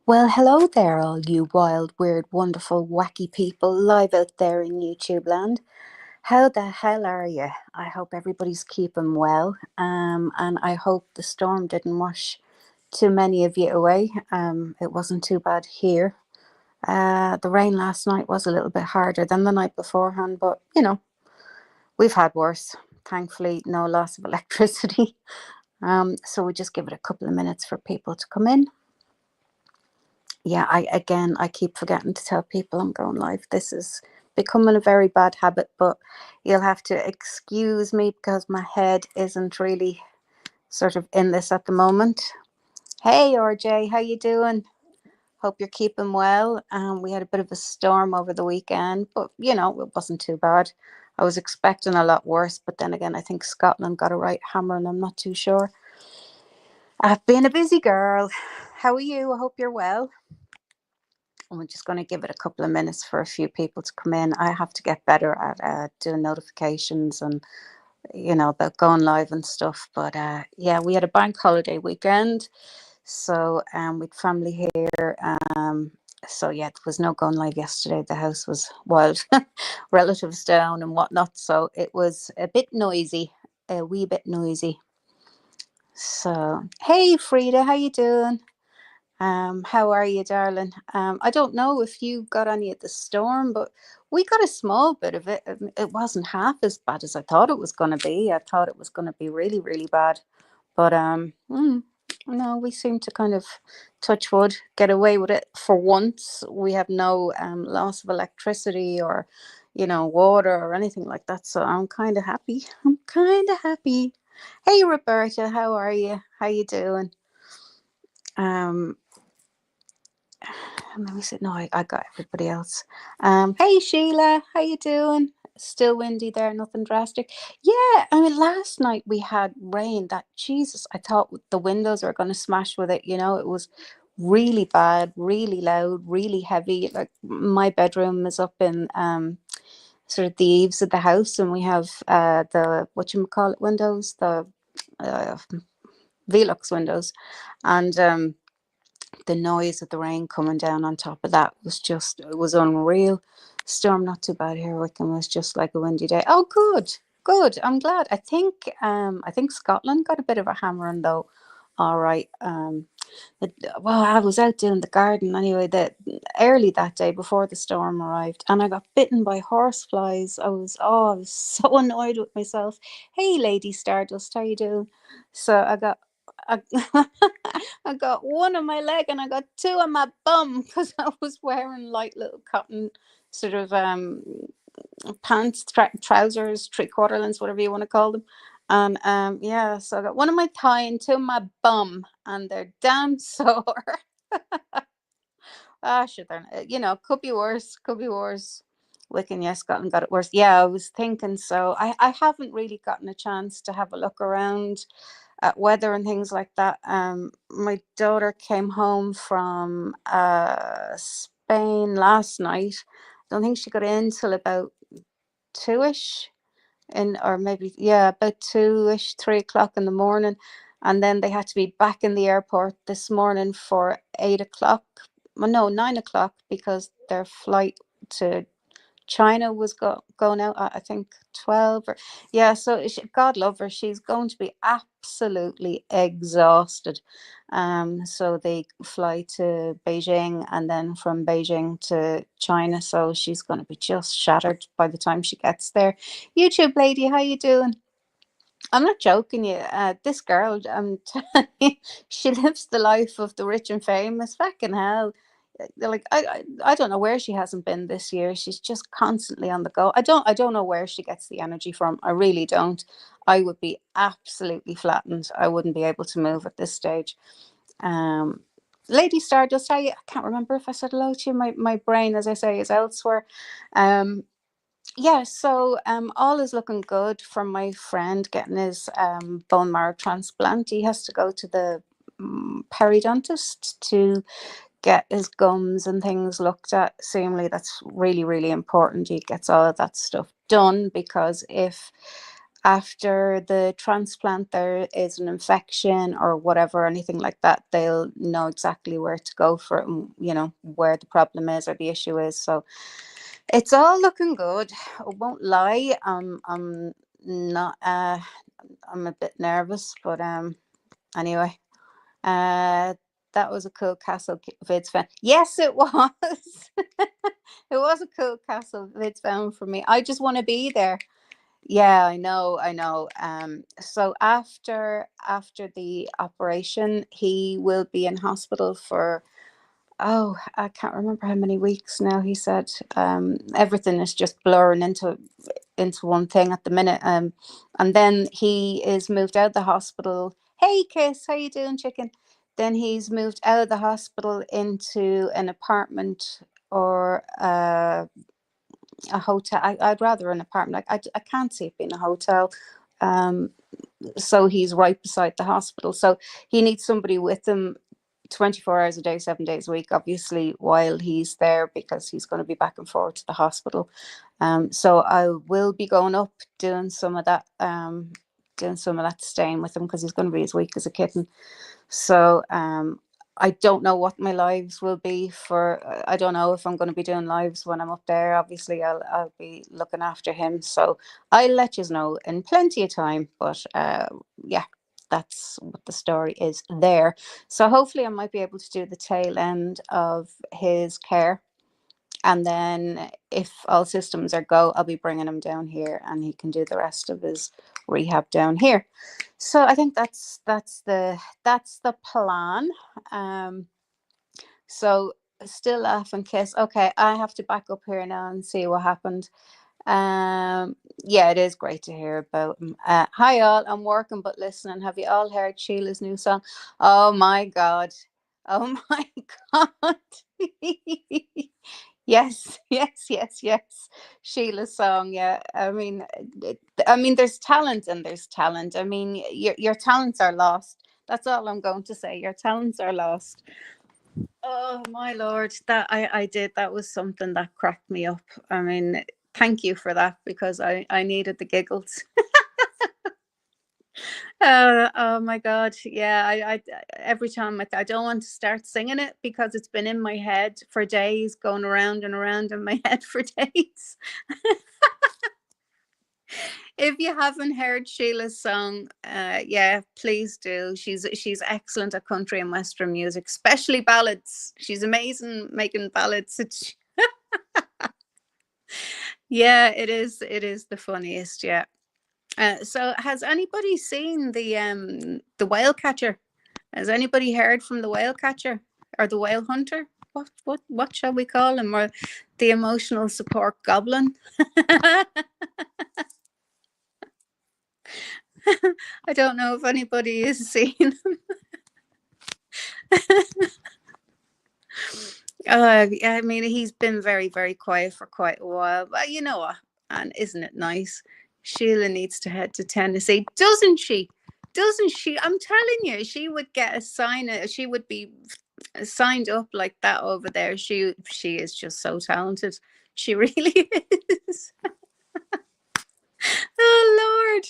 Well, hello there, all you wild, weird, wonderful, wacky people live out there in YouTube land. How the hell are you? I hope everybody's keeping well, and I hope the storm didn't wash too many of you away. It wasn't too bad here. The rain last night was a little bit harder than the night beforehand, but we've had worse. Thankfully, no loss of electricity. So we just give it a couple of minutes for people to come in. Yeah, I keep forgetting to tell people I'm going live. This is becoming a very bad habit, but you'll have to excuse me because my head isn't really sort of in this at the moment. Hey RJ, how you doing? Hope you're keeping well. We had a bit of a storm over the weekend, but it wasn't too bad. I was expecting a lot worse, but then again, I think Scotland got a right hammer, and I'm not too sure. I've been a busy girl. How are you? I hope you're well. And we're just going to give it a couple of minutes for a few people to come in. I have to get better at doing notifications and about going live and stuff. But yeah, we had a bank holiday weekend, so with family here. So yeah, there was no going live yesterday. The house was wild, relatives down and whatnot. So it was a bit noisy, a wee bit noisy. So hey, Frida, how you doing? How are you, darling? I don't know if you got any of the storm, but we got a small bit of it. It wasn't half as bad as I thought it was going to be. I thought it was going to be really, really bad. But no, we seem to kind of touch wood, get away with it for once. We have no loss of electricity or, water or anything like that. So I'm kind of happy. I'm kind of happy. Hey, Roberta, how are you? How you doing? Um, Let me see. No, I got everybody else. Hey Sheila, how you doing? Still windy there, nothing drastic. Yeah, I mean, last night we had rain that Jesus, I thought the windows were going to smash with it. It was really bad, really loud, really heavy. Like my bedroom is up in sort of the eaves of the house, and we have the whatchamacallit windows, the uh, Velux windows, and the noise of the rain coming down on top of that it was unreal. Storm not too bad here. Wickham was just like a windy day. Oh, good. I'm glad. I think Scotland got a bit of a hammering though. All right. Well, I was out doing the garden anyway that early that day before the storm arrived, and I got bitten by horseflies. I was so annoyed with myself. Hey, Lady Stardust, how you doing? So I, I got one on my leg and I got two on my bum because I was wearing light little cotton sort of pants, trousers, three-quarter lengths, whatever you want to call them. And yeah, so I got one on my thigh and two on my bum, and they're damn sore. Sure, could be worse. Could be worse. Wicken, yes, Scotland got it worse. Yeah, I was thinking so. I haven't really gotten a chance to have a look around at weather and things like that. My daughter came home from Spain last night. Don't think she got in till about 2ish, or maybe, yeah, about 2ish, 3 o'clock in the morning, and then they had to be back in the airport this morning for 8 o'clock. Well, no, 9 o'clock, because their flight to China was going out at, I think, 12 or yeah. So God love her, she's going to be absolutely exhausted. So they fly to Beijing and then from Beijing to China. So she's going to be just shattered by the time she gets there. YouTube lady, how you doing? I'm not joking you. This girl, I'm telling you, she lives the life of the rich and famous. Fucking hell. Like I don't know where she hasn't been this year. She's just constantly on the go. I don't know where she gets the energy from. I really don't. I would be absolutely flattened. I wouldn't be able to move at this stage. Um, Lady Stardust, I can't remember if I said hello to you. My brain, as I say, is elsewhere. Um, yeah, so all is looking good for my friend getting his bone marrow transplant. He has to go to the periodontist to get his gums and things looked at. Seemingly, that's really, really important. He gets all of that stuff done because if after the transplant there is an infection or whatever, anything like that, they'll know exactly where to go for it, and, you know, where the problem is or the issue is. So it's all looking good. I won't lie. I'm not. I'm a bit nervous, but anyway. That was a cool Castle Vids fan. Yes, it was. It was a cool Castle Vids fan for me. I just want to be there. Yeah, I know, I know. So after the operation, he will be in hospital for, oh, I can't remember how many weeks now. He said everything is just blurring into one thing at the minute. And then he is moved out of the hospital. Hey, Kiss, how you doing, chicken? Then he's moved out of the hospital into an apartment or a hotel. I'd rather an apartment. I can't see it being a hotel. Um, so he's right beside the hospital. So he needs somebody with him 24 hours a day, 7 days a week, obviously, while he's there, because he's going to be back and forth to the hospital. So I will be going up doing some of that, staying with him, because he's going to be as weak as a kitten. So I don't know what my lives will be for. I don't know if I'm going to be doing lives when I'm up there. Obviously, I'll be looking after him. So I'll let you know in plenty of time. But yeah, that's what the story is there. So hopefully I might be able to do the tail end of his care. And then if all systems are go, I'll be bringing him down here and he can do the rest of his rehab down here. So I think that's the plan. So still laugh and kiss. Okay, I have to back up here now and see what happened. Yeah, it is great to hear about him. Hi all, I'm working but listening. Have you all heard Sheila's new song? Oh my god. Oh my god. Yes, yes, yes, yes. Sheila's song, yeah. I mean, there's talent and there's talent. I mean, your talents are lost. That's all I'm going to say. Your talents are lost. Oh my lord, that I did. That was something that cracked me up. I mean, thank you for that, because I needed the giggles. Oh my god, yeah. I every time I don't want to start singing it, because it's been in my head for days, going around and around in my head for days. If you haven't heard Sheila's song, yeah, please do. She's excellent at country and western music, especially ballads. She's amazing making ballads. Yeah, it is. It is the funniest. Yeah. So, has anybody seen the whale catcher? Has anybody heard from the whale catcher or the whale hunter? What shall we call him? Or the emotional support goblin? I don't know if anybody has seen him. I mean, he's been very, very quiet for quite a while. But you know what? And isn't it nice? Sheila needs to head to Tennessee, doesn't she? Doesn't she? I'm telling you, she would get a sign. She would be signed up like that over there. She is just so talented. She really is. Oh Lord.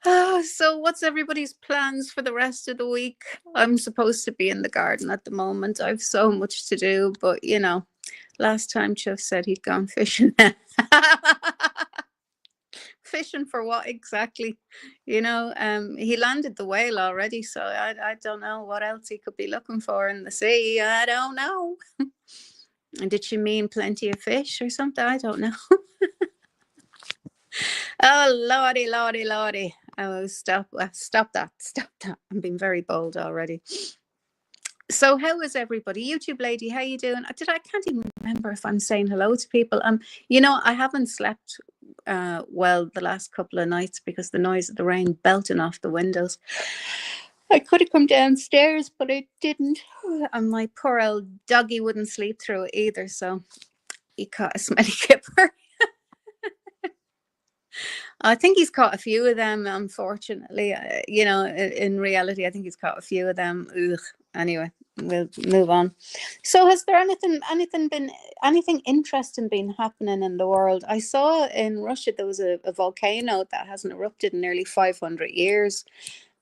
Oh, so what's everybody's plans for the rest of the week? I'm supposed to be in the garden at the moment. I've so much to do, but you know, last time Chuff said he'd gone fishing. Fishing for what exactly? You know, he landed the whale already, so I don't know what else he could be looking for in the sea. I don't know. And did she mean plenty of fish or something? I don't know. Oh lordy, lordy, lordy. Oh, stop that. Stop that. I'm being very bold already. So how is everybody? YouTube lady, how you doing? I can't even remember if I'm saying hello to people. You know, I haven't slept well the last couple of nights because the noise of the rain belting off the windows. I could have come downstairs, but I didn't. And my poor old doggy wouldn't sleep through it either, so he caught a smelly kipper. I think he's caught a few of them, unfortunately. In reality, I think he's caught a few of them. Ugh. Anyway, we'll move on. So, has there anything interesting been happening in the world? I saw in Russia there was a volcano that hasn't erupted in nearly 500 years.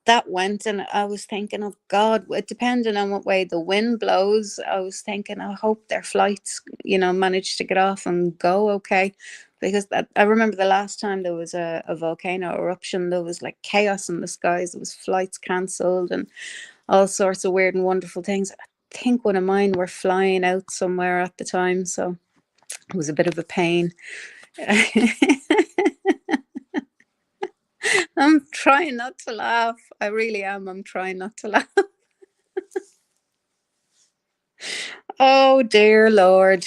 That went, and I was thinking, oh God, depending on what way the wind blows, I was thinking, I hope their flights, manage to get off and go okay. Because I remember the last time there was a volcano eruption, there was like chaos in the skies. There was flights cancelled and all sorts of weird and wonderful things. I think one of mine were flying out somewhere at the time, so it was a bit of a pain. I'm trying not to laugh. I really am. I'm trying not to laugh. Oh dear Lord.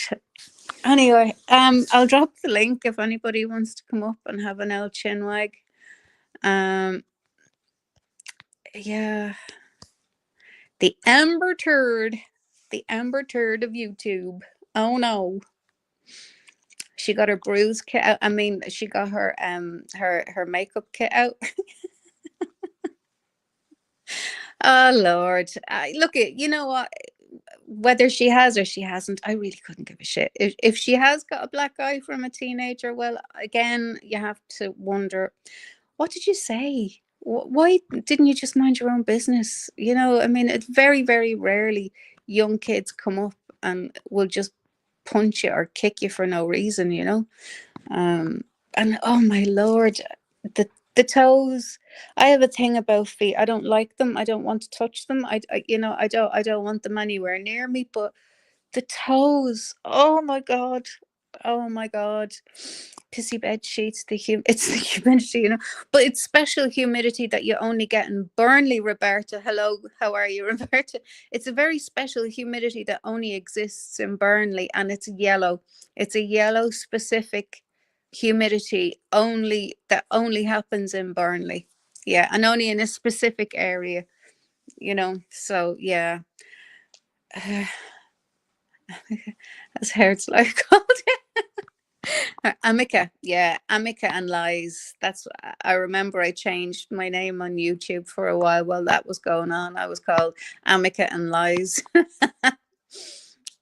Anyway, I'll drop the link if anybody wants to come up and have an old chinwag. Yeah. The Amber Turd. The Amber Turd of YouTube. Oh no. She got her bruise kit out. I mean, she got her makeup kit out. Oh Lord. Look, you know what? Whether she has or she hasn't, I really couldn't give a shit. If she has got a black eye from a teenager, well, again, you have to wonder, what did you say? Why didn't you just mind your own business? I mean, it's very, very rarely young kids come up and will just punch you or kick you for no reason. And oh my Lord, the toes. I have a thing about feet. I don't like them. I don't want to touch them. I don't want them anywhere near me. But the toes. Oh my God. Oh my God. Pissy bed sheets. It's the humidity. But it's special humidity that you only get in Burnley, Roberta. Hello, how are you, Roberta? It's a very special humidity that only exists in Burnley, and it's yellow. It's a yellow specific humidity that only happens in Burnley. Yeah, and only in a specific area. So yeah. As hurts like called Amica, yeah, Amica and Lies. I remember I changed my name on YouTube for a while that was going on. I was called Amica and Lies.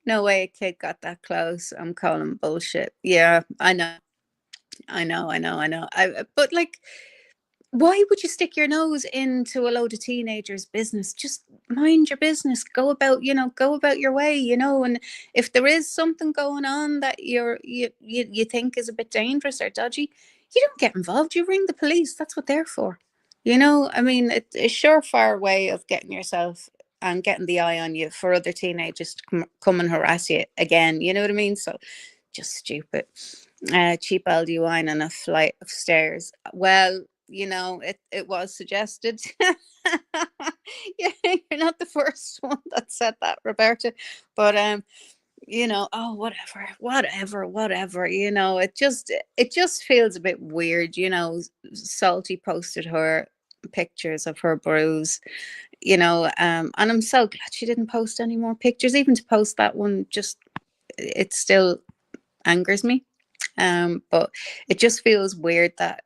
No way a kid got that close. I'm calling bullshit. Yeah, I know. But like, why would you stick your nose into a load of teenagers' business? Just mind your business. Go about your way. And if there is something going on that you think is a bit dangerous or dodgy, you don't get involved. You ring the police. That's what they're for. I mean, it's a surefire way of getting yourself and getting the eye on you for other teenagers to come and harass you again. You know what I mean? So just stupid. Cheap Aldi wine and a flight of stairs. Well, it was suggested. Yeah, you're not the first one that said that, Roberta. But oh, whatever. It just feels a bit weird. Salty posted her pictures of her bruise. And I'm so glad she didn't post any more pictures. Even to post that one, just it still angers me. But it just feels weird that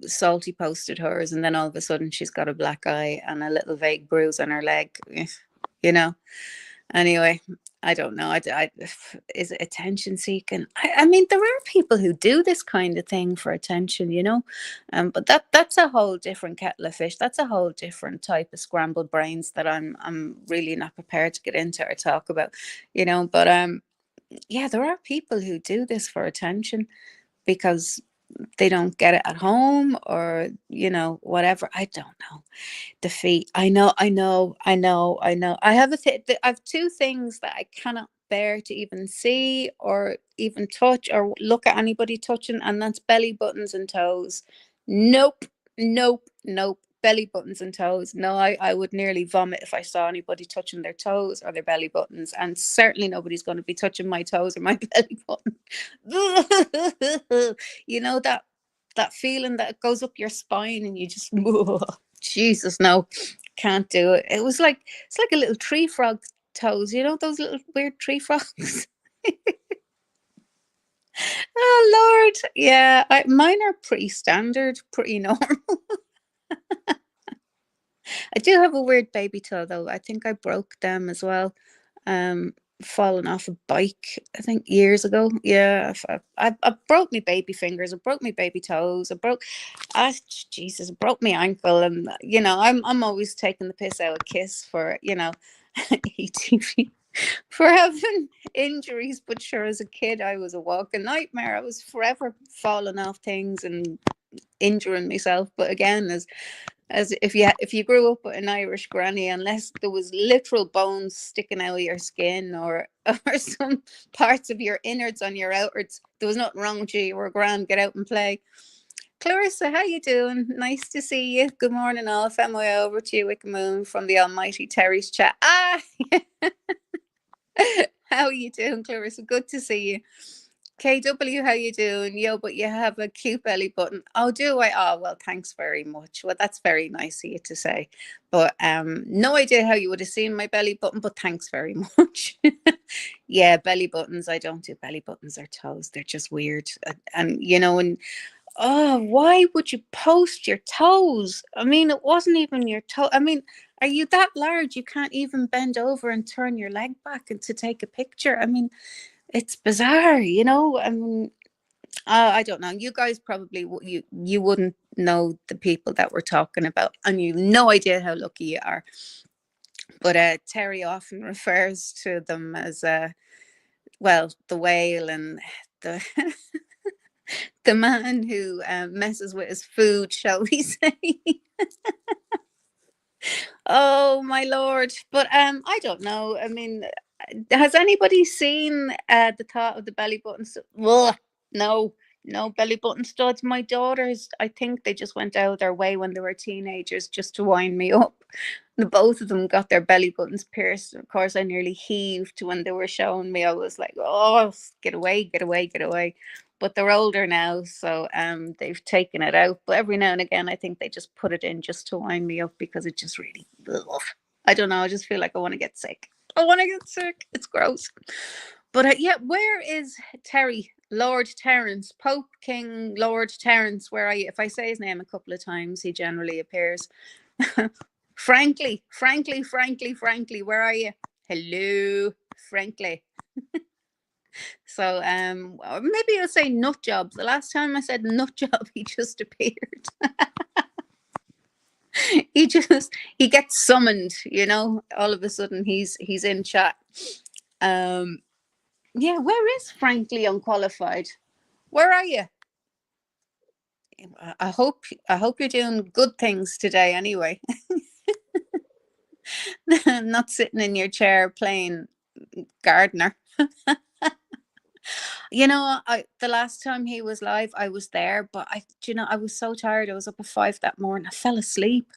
Salty posted hers, and then all of a sudden she's got a black eye and a little vague bruise on her leg. You know. Anyway, I don't know. Is it attention seeking? I mean, there are people who do this kind of thing for attention. But that's a whole different kettle of fish. That's a whole different type of scrambled brains that I'm really not prepared to get into or talk about. But yeah, there are people who do this for attention because they don't get it at home, or whatever. I don't know. Defeat. I know. I have I have two things that I cannot bear to even see or even touch or look at anybody touching, and that's belly buttons and toes. Nope, nope. Belly buttons and toes. No, I would nearly vomit if I saw anybody touching their toes or their belly buttons, and certainly nobody's going to be touching my toes or my belly button. That feeling that goes up your spine and you just Jesus, no, can't do it. It's like a little tree frog toes, those little weird tree frogs. Oh Lord, yeah, mine are pretty standard, pretty normal. I do have a weird baby toe though. I think I broke them as well. Um, Falling off a bike, I think years ago. Yeah, I broke my baby fingers. I broke my baby toes. Ah, Jesus, I broke my ankle, and I'm always taking the piss out of Kiss for ETV for having injuries. But sure, as a kid, I was a walking nightmare. I was forever falling off things and injuring myself. But again, as if you grew up with an Irish granny, unless there was literal bones sticking out of your skin or or some parts of your innards on your outwards, there was nothing wrong with you. You were grand. Get out and play. Clarissa, how you doing? Nice to see you. Good morning, all. FMI over to you, Wickamoon from the Almighty Terry's chat. How you doing, Clarissa? Good to see you. KW, how you doing? Yo, but you have a cute belly button. Oh, do I? Oh, well, thanks very much. Well, that's very nice of you to say. But no idea how you would have seen my belly button, but thanks very much. Yeah, belly buttons. I don't do belly buttons or toes. They're just weird. And oh, why would you post your toes? I mean, it wasn't even your toe. I mean, are you that large? You can't even bend over and turn your leg back and to take a picture. I mean, it's bizarre. I mean, I don't know. You guys probably you wouldn't know the people that we're talking about, and you've no idea how lucky you are. But Terry often refers to them as well, the whale and the the man who messes with his food, shall we say? Oh my lord! But I don't know. I mean, has anybody seen the thought of the belly button? Ugh, no, no belly button studs. My daughters, I think they just went out of their way when they were teenagers just to wind me up. The both of them got their belly buttons pierced. Of course, I nearly heaved when they were showing me. I was like, "Oh, get away, get away, get away!" But they're older now, so they've taken it out. But every now and again, I think they just put it in just to wind me up because it just really, ugh. I don't know. I just feel like I want to get sick. I want to get sick. It's gross. But yeah, where is Terry? Lord Terence, Pope King Lord Terence, where are you? If I say his name a couple of times, he generally appears. Frankly, where are you? Hello, frankly. So or maybe I'll say nut job. The last time I said nut job, he just appeared. He gets summoned. All of a sudden he's in chat. Um yeah, where is Frankly Unqualified? Where are you? I hope you're doing good things today anyway. Not sitting in your chair playing gardener. The last time he was live, I was there, but I was so tired. I was up at 5 that morning. I fell asleep,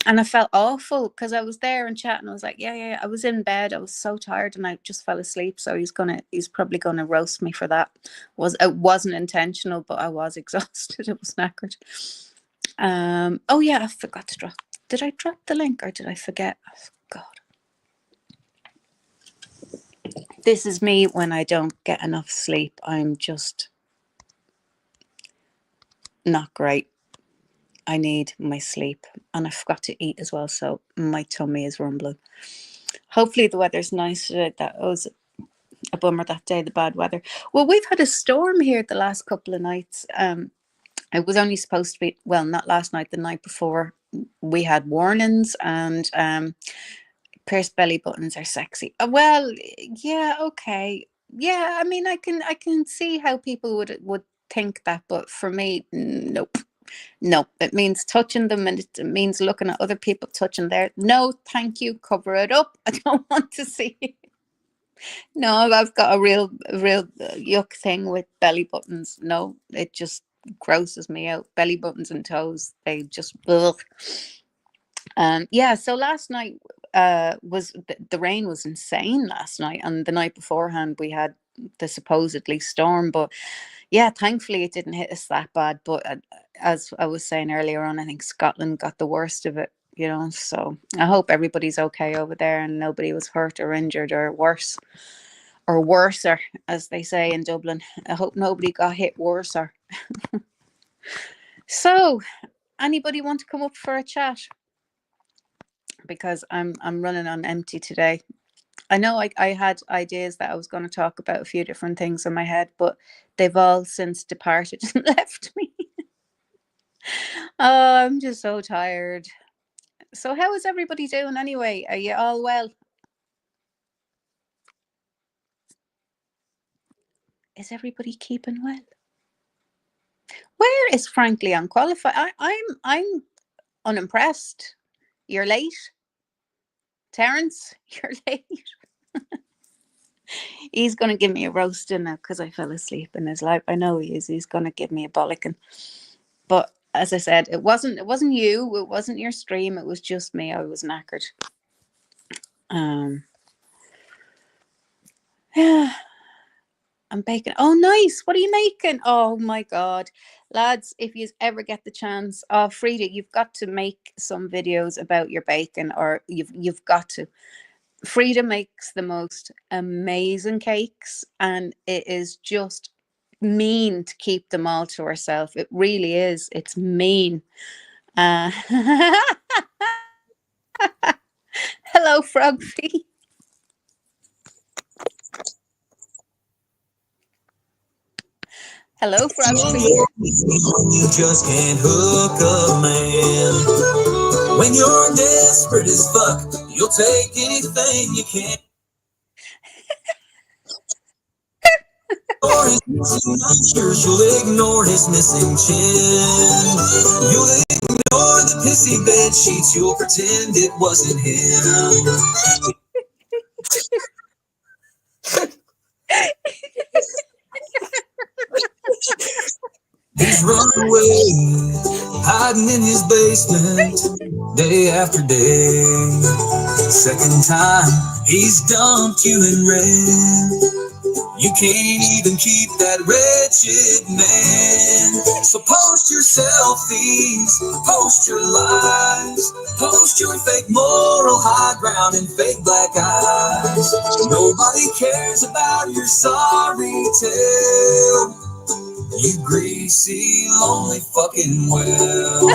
and I felt awful because I was there and chatting. I was like, yeah, yeah, yeah. I was in bed. I was so tired, and I just fell asleep. So he's probably gonna roast me for that. It wasn't intentional, but I was exhausted. I was knackered. Oh yeah, I forgot to drop. Did I drop the link or did I forget? Oh, God. This is me when I don't get enough sleep. I'm just not great. I need my sleep, and I forgot to eat as well, so my tummy is rumbling. Hopefully the weather's nice today. That was a bummer that day, the bad weather. Well, we've had a storm here the last couple of nights. It was only supposed to be, well, not last night, the night before. We had warnings, and pierced belly buttons are sexy. Well, yeah, okay. Yeah, I mean, I can see how people would think that, but for me, nope. No, it means touching them, and it means looking at other people touching their. No, thank you. Cover it up. I don't want to see it. No, I've got a real yuck thing with belly buttons. No, it just grosses me out. Belly buttons and toes, they just. Ugh. Yeah. So last night was the rain was insane last night, and the night beforehand we had the supposedly storm, but yeah, thankfully it didn't hit us that bad. But as I was saying earlier on, I think Scotland got the worst of it. So I hope everybody's okay over there and nobody was hurt or injured or worse. or worser, as they say in Dublin. I hope nobody got hit worser. So, anybody want to come up for a chat? Because I'm running on empty today. I know I had ideas that I was going to talk about a few different things in my head, but they've all since departed and left me. Oh, I'm just so tired. So how is everybody doing anyway? Are you all well? Is everybody keeping well? Where is Frankly Unqualified? I'm unimpressed. You're late, Terence. You're late. He's gonna give me a roasting now because I fell asleep in his life. I know he is. He's gonna give me a bollocking. But as I said, it wasn't you. It wasn't your stream. It was just me. I was knackered. Yeah. I'm baking. Oh, nice. What are you making? Oh my God. Lads, if you ever get the chance, oh Frida, you've got to make some videos about your baking, or you've got to. Frida makes the most amazing cakes, and it is just mean to keep them all to herself. It really is. It's mean. Hello, Frogfy. Hello, Frogfy. You just can't hook a man. When you're desperate as fuck, you'll take anything you can. Or his missing notchers, you'll ignore his missing chin. You'll ignore the pissy bed sheets, you'll pretend it wasn't him. He's run away, hiding in his basement, day after day. Second time, he's dumped you in red. You can't even keep that wretched man. So post your selfies, post your lies, post your fake moral high ground and fake black eyes. Nobody cares about your sorry tale. You greasy, lonely fucking well.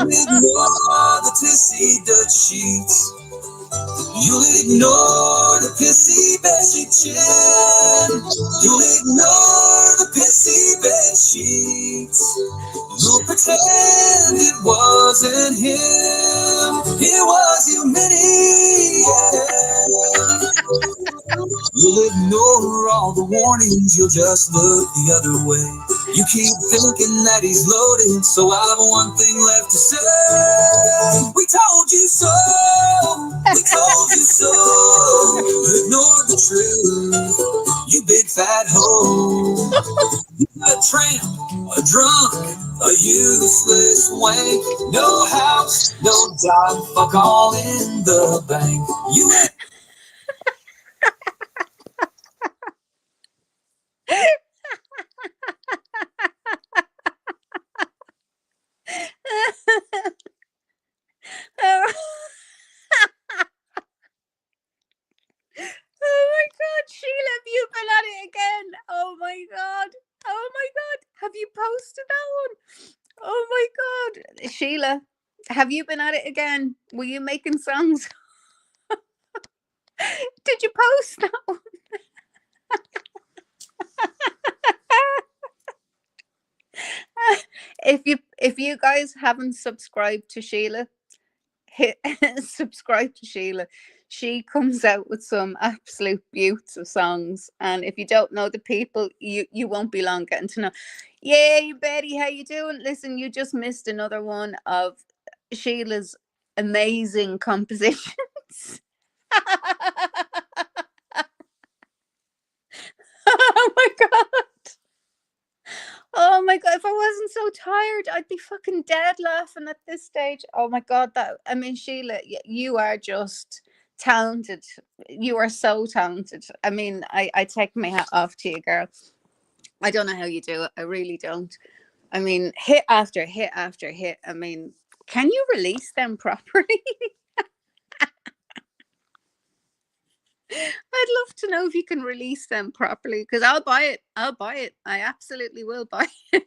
Ignore the tissy Dutch sheets. You'll ignore the pissy bedsheet chin. You'll ignore the pissy bed sheets. You'll pretend it wasn't him. It was you, Minnie. Yeah. You'll ignore all the warnings. You'll just look the other way. You keep thinking that he's loaded, so I've one thing left to say. We told you so. We told you so. Ignored the truth. You big fat hoe. You're a tramp, a drunk, a useless wank. No house, no job, fuck all in the bank. You Oh my God, Sheila, have you been at it again? Oh my God. Oh my God. Have you posted that one? Oh my God. Sheila, have you been at it again? Were you making songs? Did you post that one? If you guys haven't subscribed to Sheila, hit subscribe to Sheila. She comes out with some absolute beauts of songs, and if you don't know the people, you won't be long getting to know. Yay, Betty, how you doing? Listen, you just missed another one of Sheila's amazing compositions. Oh my God. Oh my God, if I wasn't so tired, I'd be fucking dead laughing at this stage. Oh my God, I mean, Sheila, you are just talented. You are so talented. I mean, I take my hat off to you, girl. I don't know how you do it. I really don't. I mean, hit after hit after hit. I mean, can you release them properly? I'd love to know if you can release them properly, because I'll buy it. I'll buy it. I absolutely will buy it.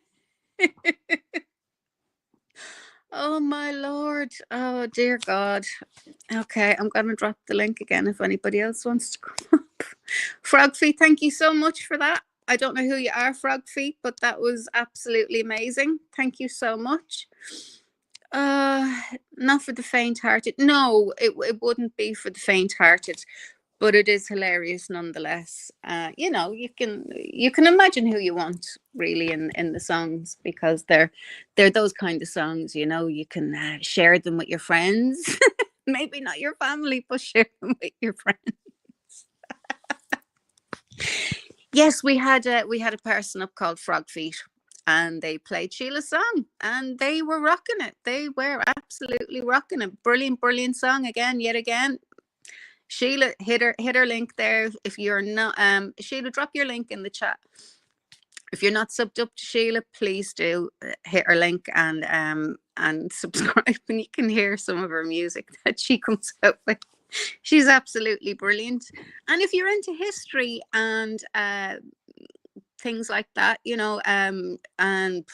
Oh my Lord. Oh dear God. Okay, I'm gonna drop the link again if anybody else wants to come up. Frog Feet, thank you so much for that. I don't know who you are, Frog Feet, but that was absolutely amazing. Thank you so much. Not for the faint-hearted. No, it wouldn't be for the faint-hearted, but it is hilarious nonetheless. You know, you can imagine who you want really in the songs, because they're those kind of songs. You know, you can share them with your friends. Maybe not your family, but share them with your friends. Yes, we had a person up called Frog Feet, and they played Sheila's song, and they were rocking it. They were absolutely rocking it. Brilliant, brilliant song again, yet again. Sheila, hit her link there. If you're not, Sheila, drop your link in the chat. If you're not subbed up to Sheila, please do hit her link and subscribe, and you can hear some of her music that she comes out with. She's absolutely brilliant. And if you're into history and things like that, you know, and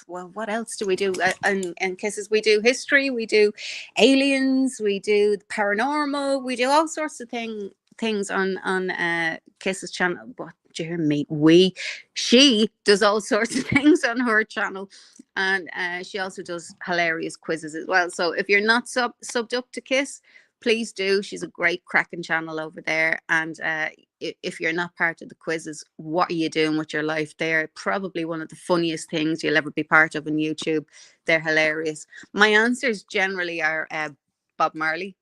well, what else do we do? And Kisses, we do history, we do aliens, we do paranormal, we do all sorts of things on Kisses channel. What do you hear me? She does all sorts of things on her channel, and she also does hilarious quizzes as well. So if you're not subbed up to Kiss, please do. She's a great cracking channel over there. And if you're not part of the quizzes, what are you doing with your life? They're probably one of the funniest things you'll ever be part of on YouTube. They're hilarious. My answers generally are Bob Marley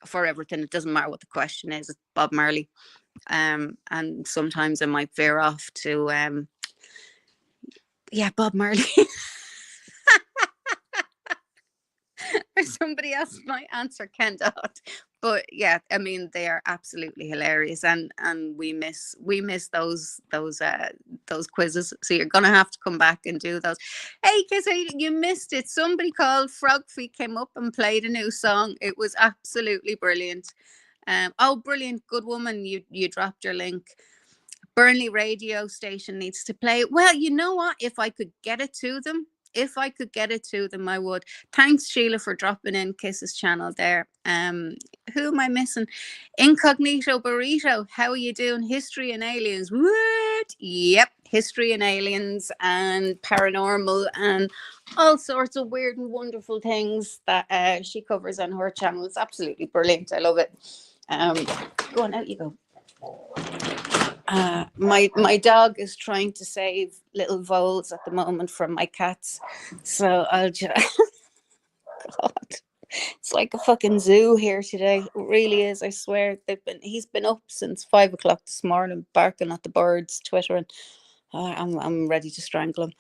for everything. It doesn't matter what the question is, it's Bob Marley. And sometimes I might veer off to Bob Marley. Or somebody else might answer Ken Dodd. But yeah, I mean, they are absolutely hilarious, and we miss those quizzes. So you're gonna have to come back and do those. Hey, Kiss, you missed it. Somebody called Frog Feet came up and played a new song. It was absolutely brilliant. Oh, brilliant, good woman. You dropped your link. Burnley radio station needs to play. Well, you know what? If I could get it to them, I would. Thanks, Sheila, for dropping in Kiss's channel there. Who am I missing? Incognito Burrito. How are you doing? History and aliens. What? Yep. History and aliens and paranormal and all sorts of weird and wonderful things that she covers on her channel. It's absolutely brilliant. I love it. Go on, out you go. My dog is trying to save little voles at the moment from my cats, so I'll just God, it's like a fucking zoo here today. It really is. I swear he's been up since 5 o'clock this morning, barking at the birds, twittering. I'm ready to strangle him.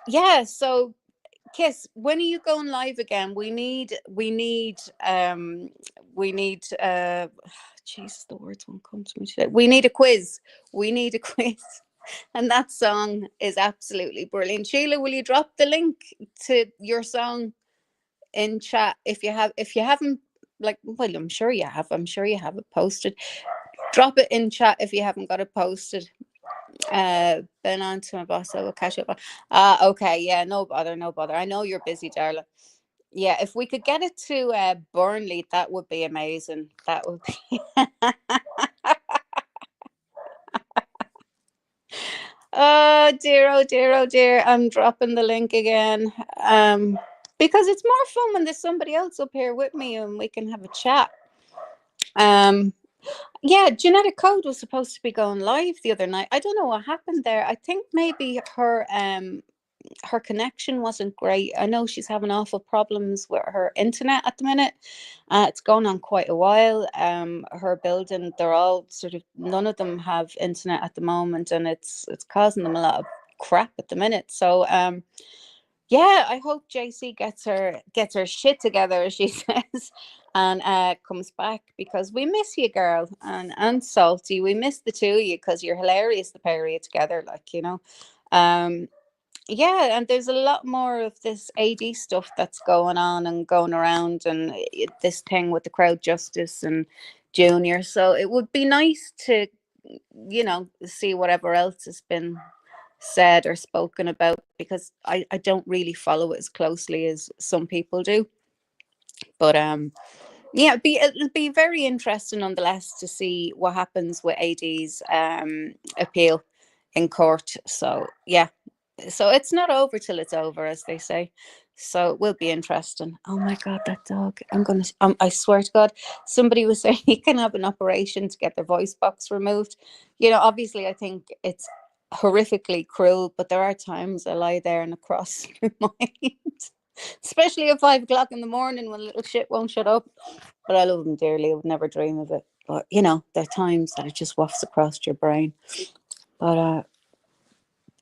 Yeah. So Kiss, when are you going live again? We need Jesus, the words won't come to me today. We need a quiz. And that song is absolutely brilliant. Sheila, will you drop the link to your song in chat if you haven't, like, well, I'm sure you have it posted. Drop it in chat if you haven't got it posted. Been on to my boss, so we'll catch up. Okay, yeah, no bother. I know you're busy, darling. Yeah, if we could get it to Burnley, that would be amazing. That would be. Oh dear. I'm dropping the link again. Because it's more fun when there's somebody else up here with me and we can have a chat. Yeah, Genetic Code was supposed to be going live the other night. I don't know what happened there. I think maybe her connection wasn't great. I know she's having awful problems with her internet at the minute. It's gone on quite a while. Her building, they're all sort of, none of them have internet at the moment, and it's causing them a lot of crap at the minute. So yeah, I hope JC gets her shit together, as she says, and comes back, because we miss you, girl, and Salty. We miss the two of you because you're hilarious, the pair of you together, like, you know. Yeah, and there's a lot more of this AD stuff that's going on and going around, and this thing with the crowd justice and junior. So it would be nice to, see whatever else has been said or spoken about, because I don't really follow it as closely as some people do. But yeah, it'll be very interesting nonetheless to see what happens with AD's appeal in court. So yeah, so it's not over till it's over, as they say. So it will be interesting. Oh my God, that dog! I swear to God, somebody was saying he can have an operation to get their voice box removed. Obviously, I think it's horrifically cruel, but there are times I lie there and it crosses my mind, especially at 5 o'clock in the morning when little shit won't shut up. But I love him dearly. I would never dream of it. But there are times that it just wafts across your brain. But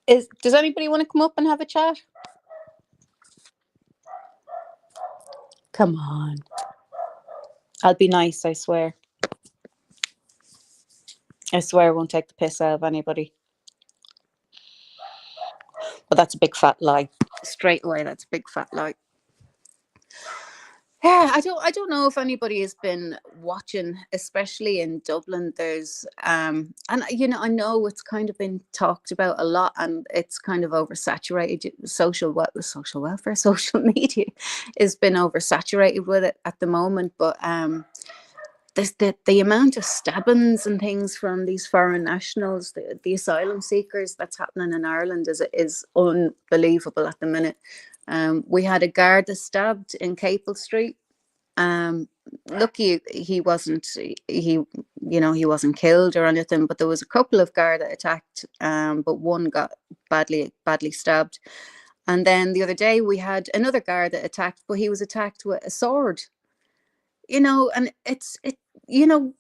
does anybody want to come up and have a chat? Come on. I'll be nice, I swear. I swear I won't take the piss out of anybody. But that's a big fat lie. Straight away, that's a big fat lie. Yeah, I don't know if anybody has been watching, especially in Dublin. There's and I know it's kind of been talked about a lot, and it's kind of oversaturated. Social welfare, social media has been oversaturated with it at the moment. But there's the amount of stabbings and things from these foreign nationals, the asylum seekers that's happening in Ireland is unbelievable at the minute. We had a guard that stabbed in Capel Street. Lucky he wasn't he wasn't killed or anything, but there was a couple of guard that attacked, but one got badly stabbed. And then the other day we had another guard that attacked, but he was attacked with a sword. And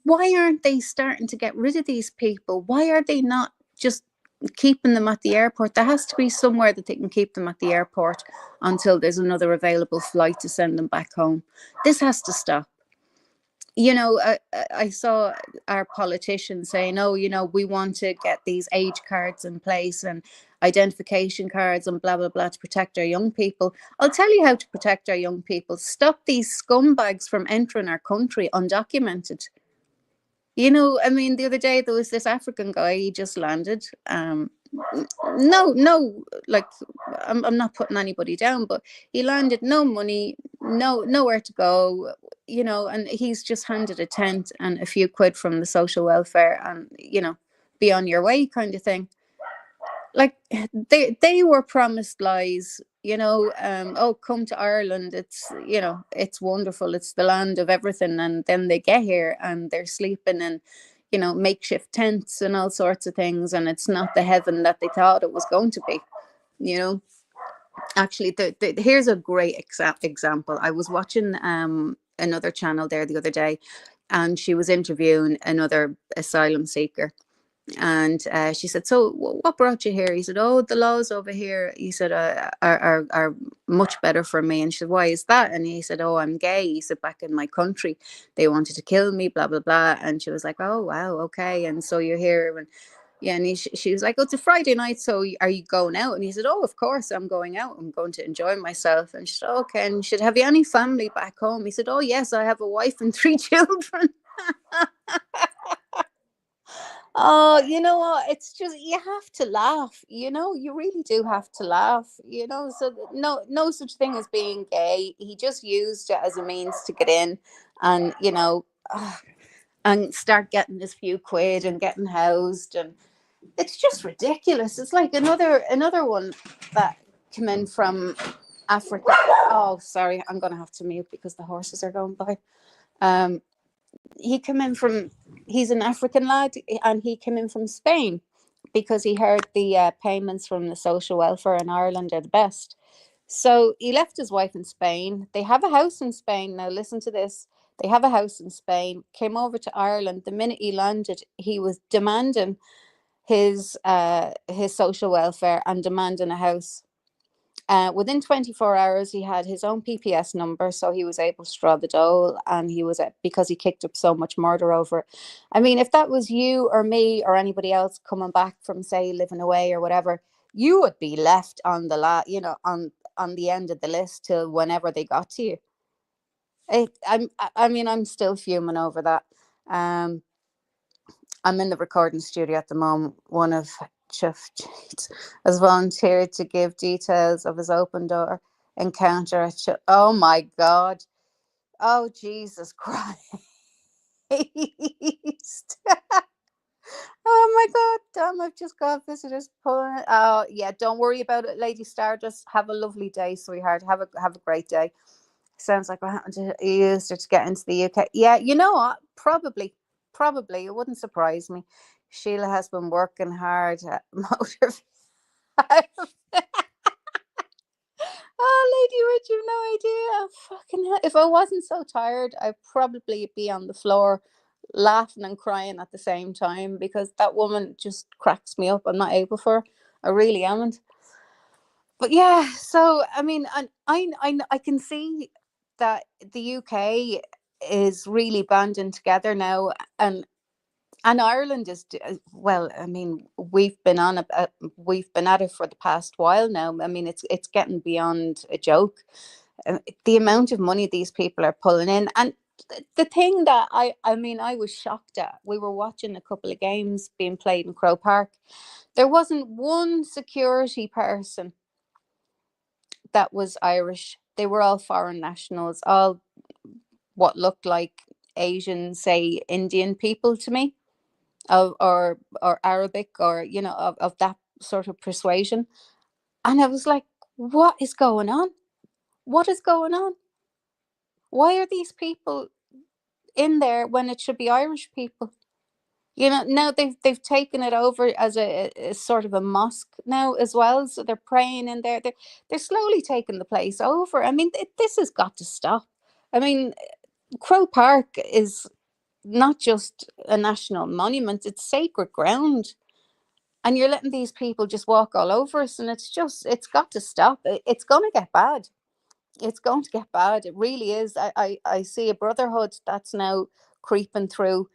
why aren't they starting to get rid of these people? Why are they not just keeping them at the airport? There has to be somewhere that they can keep them at the airport until there's another available flight to send them back home. This has to stop. I saw our politicians saying, oh, we want to get these age cards in place and identification cards and blah, blah, blah to protect our young people. I'll tell you how to protect our young people. Stop these scumbags from entering our country undocumented. The other day there was this African guy, he just landed. No, like I'm not putting anybody down, but he landed, no money, nowhere to go, and he's just handed a tent and a few quid from the social welfare and, be on your way kind of thing. Like they were promised lies, oh, come to Ireland, it's it's wonderful, it's the land of everything, and then they get here and they're sleeping in makeshift tents and all sorts of things, and it's not the heaven that they thought it was going to be. Actually, here's a great example. I was watching another channel there the other day, and she was interviewing another asylum seeker. And she said, so what brought you here? He said, oh, the laws over here, he said, are much better for me. And she said, why is that? And he said, oh, I'm gay. He said, back in my country, they wanted to kill me, blah, blah, blah. And she was like, oh, wow, okay. And so you're here. And yeah, and she was like, oh, it's a Friday night, so are you going out? And he said, oh, of course, I'm going out. I'm going to enjoy myself. And she said, oh, okay. And she said, have you any family back home? He said, oh, yes, I have a wife and 3 children. Oh, you know what? It's just, you have to laugh. You really do have to laugh. So no such thing as being gay. He just used it as a means to get in, and and start getting this few quid and getting housed, and it's just ridiculous. It's like another one that came in from Africa. Oh, sorry, I'm gonna have to mute because the horses are going by. He's an African lad, and he came in from Spain because he heard the payments from the social welfare in Ireland are the best. So he left his wife in Spain. They have a house in Spain. Now listen to this. They have a house in Spain, came over to Ireland. The minute he landed, he was demanding his social welfare and demanding a house. Within 24 hours, he had his own PPS number, so he was able to draw the dole, and he was because he kicked up so much murder over it. I mean, if that was you or me or anybody else coming back from, say, living away or whatever, you would be left on the on the end of the list till whenever they got to you. I'm still fuming over that. Um, I'm in the recording studio at the moment. One of Chuff has volunteered to give details of his open door encounter at oh my God. Oh, Jesus Christ. Oh my God, damn, I've just got visitors pulling it. Oh, yeah, don't worry about it, Lady Star. Just have a lovely day, sweetheart. Have a great day. Sounds like what happened to you used her to get into the UK. Yeah, you know what? Probably. It wouldn't surprise me. Sheila has been working hard at motor. Oh, Lady Rich, you've no idea. Oh, fucking hell. If I wasn't so tired, I'd probably be on the floor laughing and crying at the same time, because that woman just cracks me up. I'm not able for her. I really am. But yeah, so I mean, I can see that the UK is really banding together now, and Ireland is well. I mean, we've been at it for the past while now. I mean, it's getting beyond a joke. The amount of money these people are pulling in, and the thing that I mean, I was shocked at. We were watching a couple of games being played in Crow Park. There wasn't one security person that was Irish. They were all foreign nationals, all what looked like Asian, say Indian people to me, or Arabic, or of that sort of persuasion. And I was like, what is going on? What is going on? Why are these people in there when it should be Irish people? Now they've taken it over as a sort of a mosque now as well. So they're praying in there. They're slowly taking the place over. I mean, this has got to stop. I mean, Crow Park is not just a national monument; it's sacred ground, and you're letting these people just walk all over us, and it's got to stop. It's going to get bad. It's going to get bad. It really is. I see a brotherhood that's now creeping through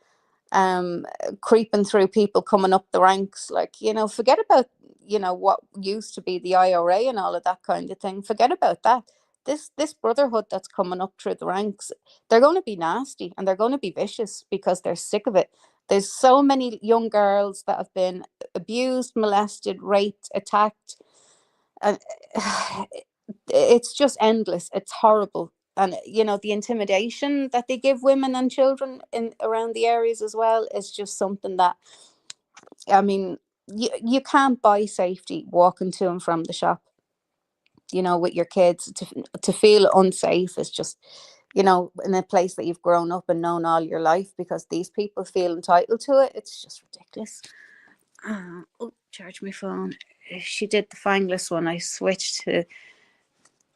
creeping through people coming up the ranks. Like, forget about what used to be the IRA and all of that kind of thing. Forget about that. This brotherhood that's coming up through the ranks, they're going to be nasty, and they're going to be vicious because they're sick of it. There's so many young girls that have been abused, molested, raped, attacked, and it's just endless. It's horrible. And the intimidation that they give women and children in around the areas as well is just something that, I mean, you can't buy safety walking to and from the shop, with your kids. To feel unsafe is just, in a place that you've grown up and known all your life, because these people feel entitled to it. It's just ridiculous. Oh, charge my phone. She did the fangless one. I switched to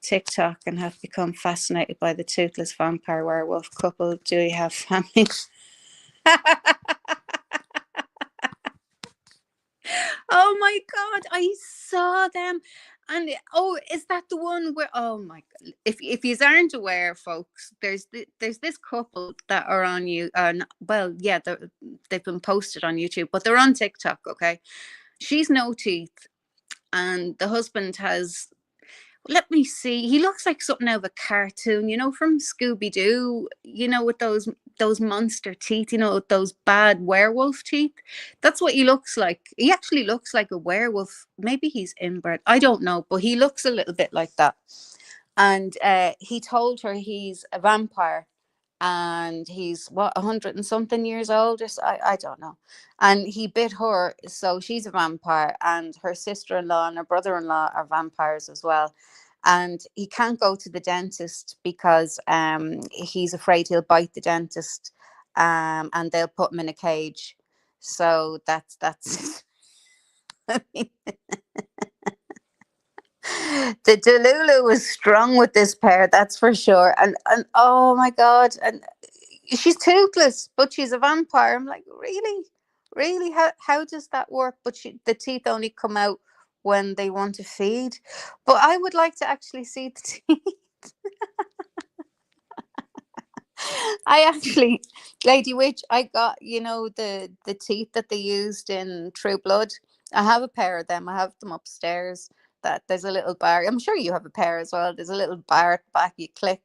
TikTok and have become fascinated by the toothless vampire werewolf couple. Do you have family? Oh my God, I saw them. And oh, is that the one where, oh my God, if you aren't aware, folks, there's this couple that are on you, well, yeah, they've been posted on YouTube, but they're on TikTok. Okay, she's no teeth, and the husband has, let me see, he looks like something out of a cartoon, from Scooby-Doo, with those monster teeth, those bad werewolf teeth. That's what he looks like. He actually looks like a werewolf. Maybe he's inbred, I don't know, but he looks a little bit like that. And he told her he's a vampire, and he's 100 and something years old, or so, I don't know. And he bit her, so she's a vampire, and her sister-in-law and her brother-in-law are vampires as well. And he can't go to the dentist because he's afraid he'll bite the dentist, and they'll put him in a cage. So that's I mean, the Delulu was strong with this pair, that's for sure. And oh my God, and she's toothless, but she's a vampire. I'm like, really, how does that work? But the teeth only come out when they want to feed. But I would like to actually see the teeth. I actually, Lady Witch, I got, the teeth that they used in True Blood. I have a pair of them. I have them upstairs. That there's a little bar. I'm sure you have a pair as well. There's a little bar at the back. You click,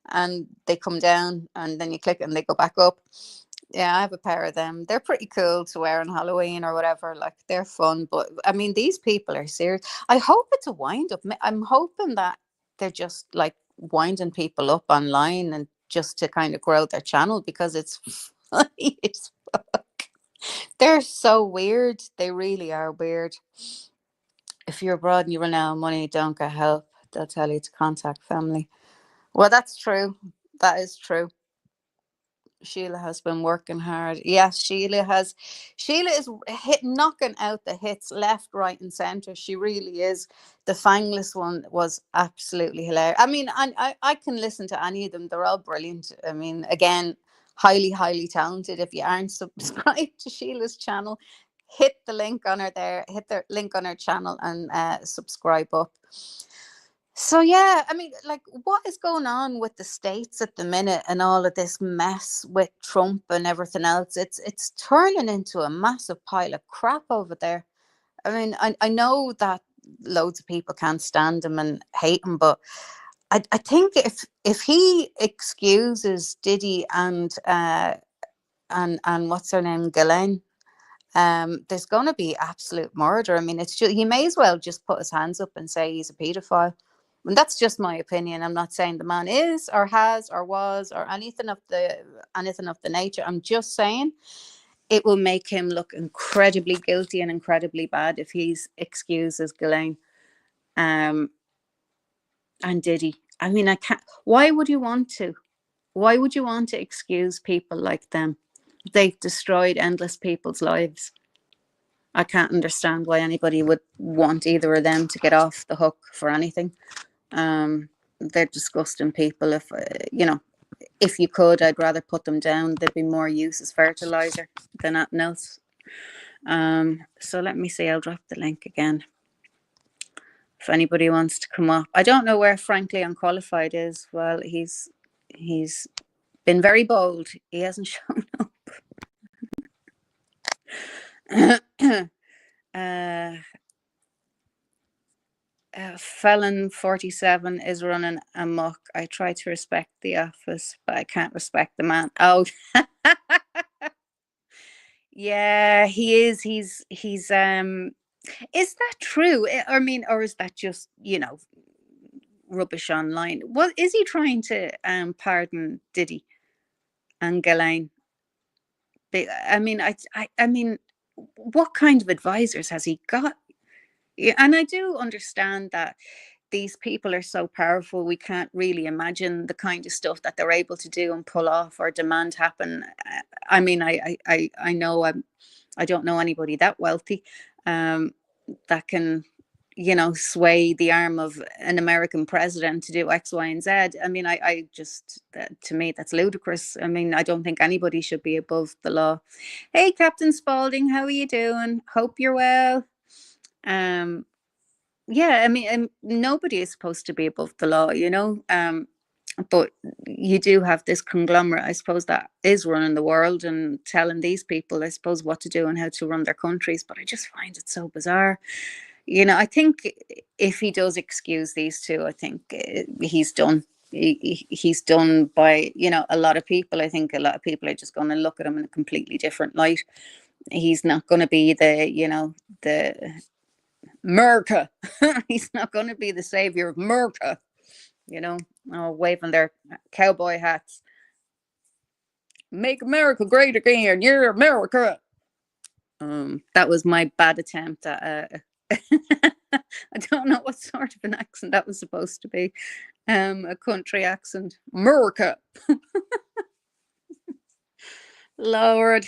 and they come down, and then you click, and they go back up. Yeah, I have a pair of them. They're pretty cool to wear on Halloween or whatever. Like they're fun, but I mean, these people are serious. I hope it's a wind up. I'm hoping that they're just like winding people up online and just to kind of grow their channel because it's funny. They're so weird. They really are weird. If you're abroad and you run out of money, don't get help. They'll tell you to contact family. Well, that's true. That is true. Sheila has been working hard. Yes, Sheila has. Sheila is knocking out the hits left, right, and center. She really is. The Fangless one was absolutely hilarious. I mean, I can listen to any of them. They're all brilliant. I mean, again, highly, highly talented. If you aren't subscribed to Sheila's channel, hit the link on her there. Hit the link on her channel and subscribe up. So yeah, I mean, like, what is going on with the states at the minute and all of this mess with Trump and everything else? It's turning into a massive pile of crap over there. I mean, I know that loads of people can't stand him and hate him, but I think if he excuses Diddy and what's her name, Ghislaine, there's going to be absolute murder. I mean, it's just, he may as well just put his hands up and say he's a pedophile. And that's just my opinion. I'm not saying the man is or has or was or anything of the nature. I'm just saying it will make him look incredibly guilty and incredibly bad if he's excuses Ghislaine and Diddy. I mean, I can't. Why would you want to? Why would you want to excuse people like them? They've destroyed endless people's lives. I can't understand why anybody would want either of them to get off the hook for anything. They're disgusting people. If you could, I'd rather put them down. They'd be more use as fertilizer than anything else. So let me see. I'll drop the link again. If anybody wants to come up. I don't know where Frankly Unqualified is. Well, he's been very bold. He hasn't shown up. Felon 47 is running amok. I try to respect the office, but I can't respect the man. Oh, yeah, he is. He's. Is that true? I mean, or is that just rubbish online? What is he trying to pardon Diddy and Ghislaine? I mean, I mean, what kind of advisors has he got? Yeah, and I do understand that these people are so powerful, we can't really imagine the kind of stuff that they're able to do and pull off or demand happen. I mean, I know I don't know anybody that wealthy that can, sway the arm of an American president to do X, Y, and Z. I mean, I just, to me, that's ludicrous. I mean, I don't think anybody should be above the law. Hey, Captain Spaulding, how are you doing? Hope you're well. Yeah, I mean, nobody is supposed to be above the law, but you do have this conglomerate, I suppose, that is running the world and telling these people, I suppose, what to do and how to run their countries. But I just find it so bizarre. I think if he does excuse these two, I think he's done. He's done by, a lot of people. I think a lot of people are just going to look at him in a completely different light. He's not going to be the America. He's not going to be the savior of America, waving their cowboy hats. Make America great again. You're America. That was my bad attempt at I don't know what sort of an accent that was supposed to be. A country accent. America. Lord.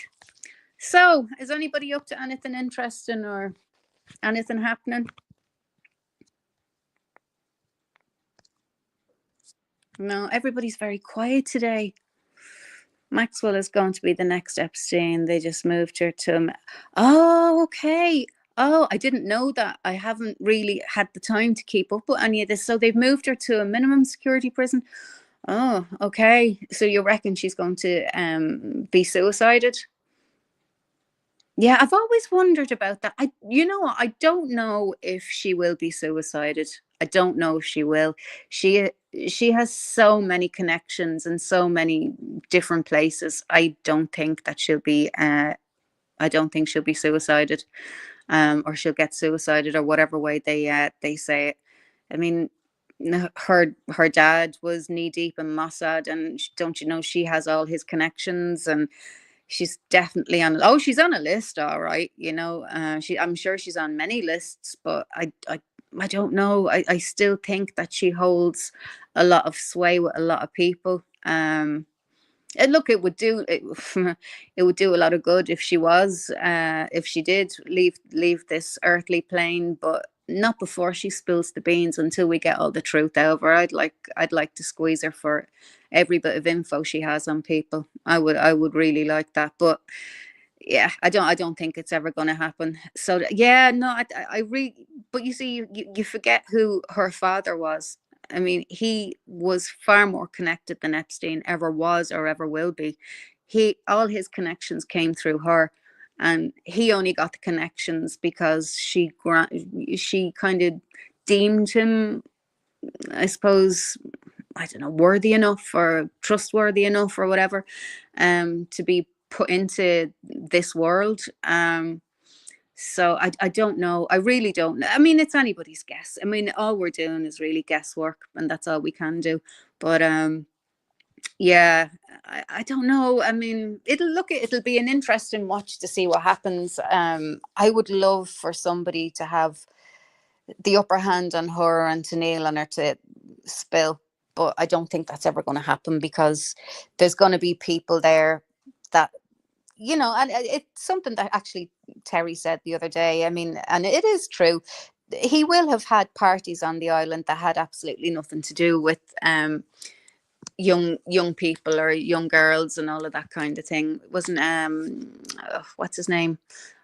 So, is anybody up to anything interesting or anything happening? No, everybody's very quiet today. Maxwell is going to be the next Epstein. They just moved her to him. Oh, okay. Oh, I didn't know that. I haven't really had the time to keep up with any of this. So they've moved her to a minimum security prison. Oh, okay. So you reckon she's going to be suicided? Yeah, I've always wondered about that. I don't know if she will be suicided. I don't know if she will. She she has so many connections in so many different places. I don't think she'll be suicided, or she'll get suicided, or whatever way they say it. I mean, her dad was knee deep in Mossad, and don't you know she has all his connections, and she's definitely on. Oh, she's on a list, all right. You know, I'm sure she's on many lists, but I don't know. I still think that she holds a lot of sway with a lot of people. And look, it would do a lot of good if if she did leave this earthly plane, but not before she spills the beans. Until we get all the truth out of her, I'd like to squeeze her for every bit of info she has on people. I would really like that, but yeah, I don't think it's ever going to happen. So yeah, no, I really, but you see, you forget who her father was. I mean, he was far more connected than Epstein ever was or ever will be. All his connections came through her, and he only got the connections because she kind of deemed him, I suppose, I don't know, worthy enough or trustworthy enough or whatever, to be put into this world. So I don't know. I really don't know. I mean, it's anybody's guess. I mean, all we're doing is really guesswork, and that's all we can do. But yeah, I don't know. I mean, it'll be an interesting watch to see what happens. I would love for somebody to have the upper hand on her and to nail on her to spill, but I don't think that's ever going to happen, because there's going to be people there that, you know, and it's something that actually Terry said the other day. I mean, and it is true. He will have had parties on the island that had absolutely nothing to do with young people or young girls and all of that kind of thing. It wasn't what's his name?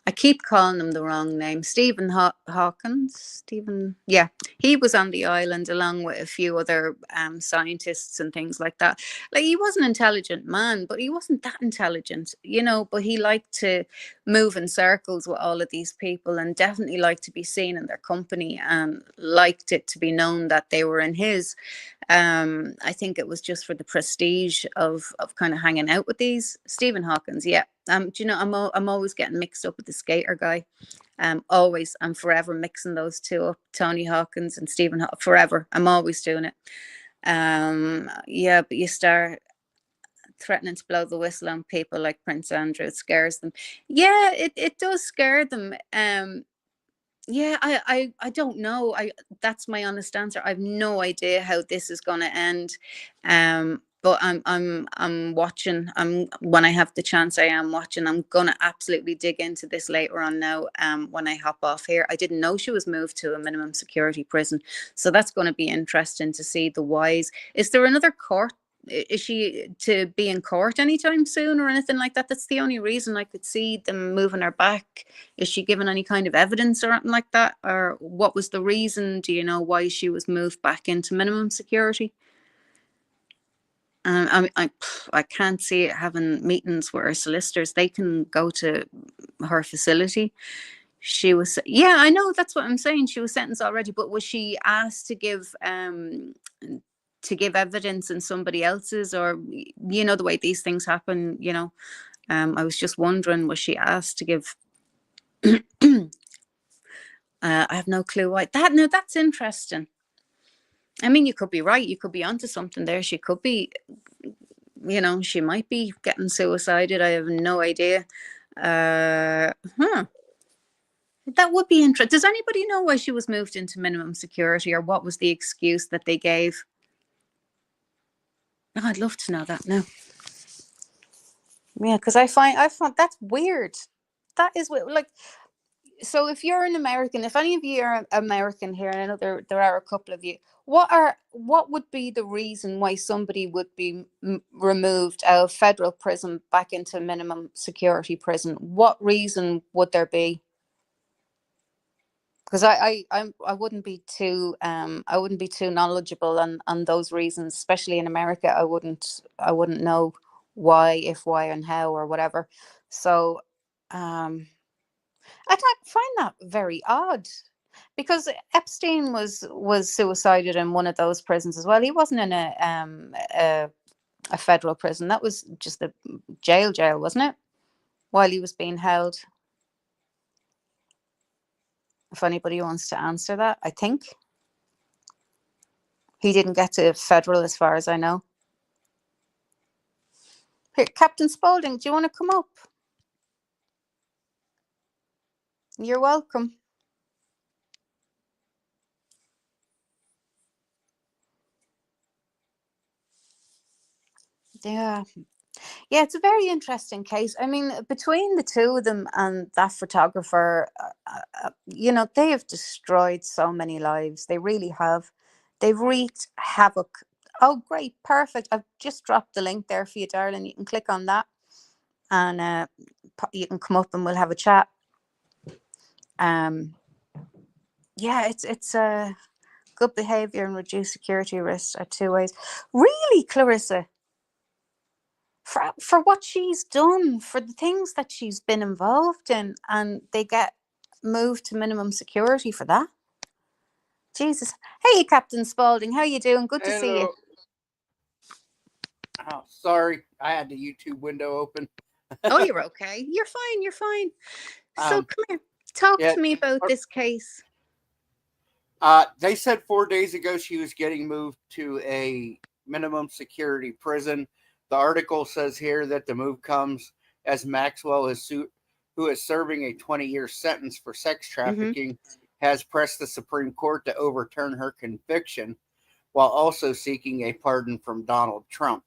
I keep calling him the wrong name. Stephen Hawkins. Stephen, yeah, he was on the island along with a few other scientists and things like that. Like, he was an intelligent man, but he wasn't that intelligent, you know. But he liked to move in circles with all of these people, and definitely liked to be seen in their company, and liked it to be known that they were in his. I think it was just for the prestige of kind of hanging out with these Stephen Hawkins. Yeah. Do you know, I'm always getting mixed up with the skater guy. Always, I'm forever mixing those two up. Tony Hawkins and forever. I'm always doing it. Yeah, but you start threatening to blow the whistle on people like Prince Andrew, it scares them. Yeah, it does scare them. Yeah, I don't know. That's my honest answer. I've no idea how this is going to end. But I'm watching. When I have the chance, I am watching. I'm gonna absolutely dig into this later on now. When I hop off here, I didn't know she was moved to a minimum security prison, so that's going to be interesting to see the whys. Is there another court? Is she to be in court anytime soon or anything like that? That's the only reason I could see them moving her back. Is she given any kind of evidence or anything like that? Or what was the reason? Do you know why she was moved back into minimum security? I can't see it having meetings with her solicitors. They can go to her facility. She was, yeah, I know, that's what I'm saying. She was sentenced already, but was she asked to give evidence in somebody else's, or, you know, the way these things happen, you know? I was just wondering, was she asked to give I have no clue why. No, that's interesting. I mean, you could be right. You could be onto something there. She could be, you know, she might be getting suicided. I have no idea. That would be interesting. Does anybody know why she was moved into minimum security, or what was the excuse that they gave? Oh, I'd love to know that now. Yeah, because I find that's weird. That is weird. Like, so if you're an American, if any of you are American here, and I know there are a couple of you, what would be the reason why somebody would be removed out of federal prison back into minimum security prison? What reason would there be? Because I wouldn't be too knowledgeable on those reasons, especially in America. I wouldn't know why, if, why, and how, or whatever. So I find that very odd. because Epstein was suicided in one of those prisons as well. He wasn't in a federal prison. That was just a jail, wasn't it? While he was being held. If anybody wants to answer that, I think he didn't get to federal, as far as I know. Here, Captain Spaulding, do you want to come up? You're welcome. Yeah. Yeah, it's a very interesting case. I mean, between the two of them and that photographer, you know, they have destroyed so many lives. They really have. They've wreaked havoc. Oh, great. Perfect. I've just dropped the link there for you, darling. You can click on that and you can come up and we'll have a chat. Yeah, it's good behavior and reduce security risks are two ways. Really, Clarissa? For what she's done, for the things that she's been involved in, and they get moved to minimum security for that. Jesus. Hey, Captain Spaulding, how you doing? Good to see you. Oh, sorry, I had the YouTube window open. Oh, you're okay. You're fine. You're fine. So come here. Talk to me about this case. They said 4 days ago she was getting moved to a minimum security prison. The article says here that the move comes as Maxwell, who is serving a 20-year sentence for sex trafficking, has pressed the Supreme Court to overturn her conviction while also seeking a pardon from Donald Trump.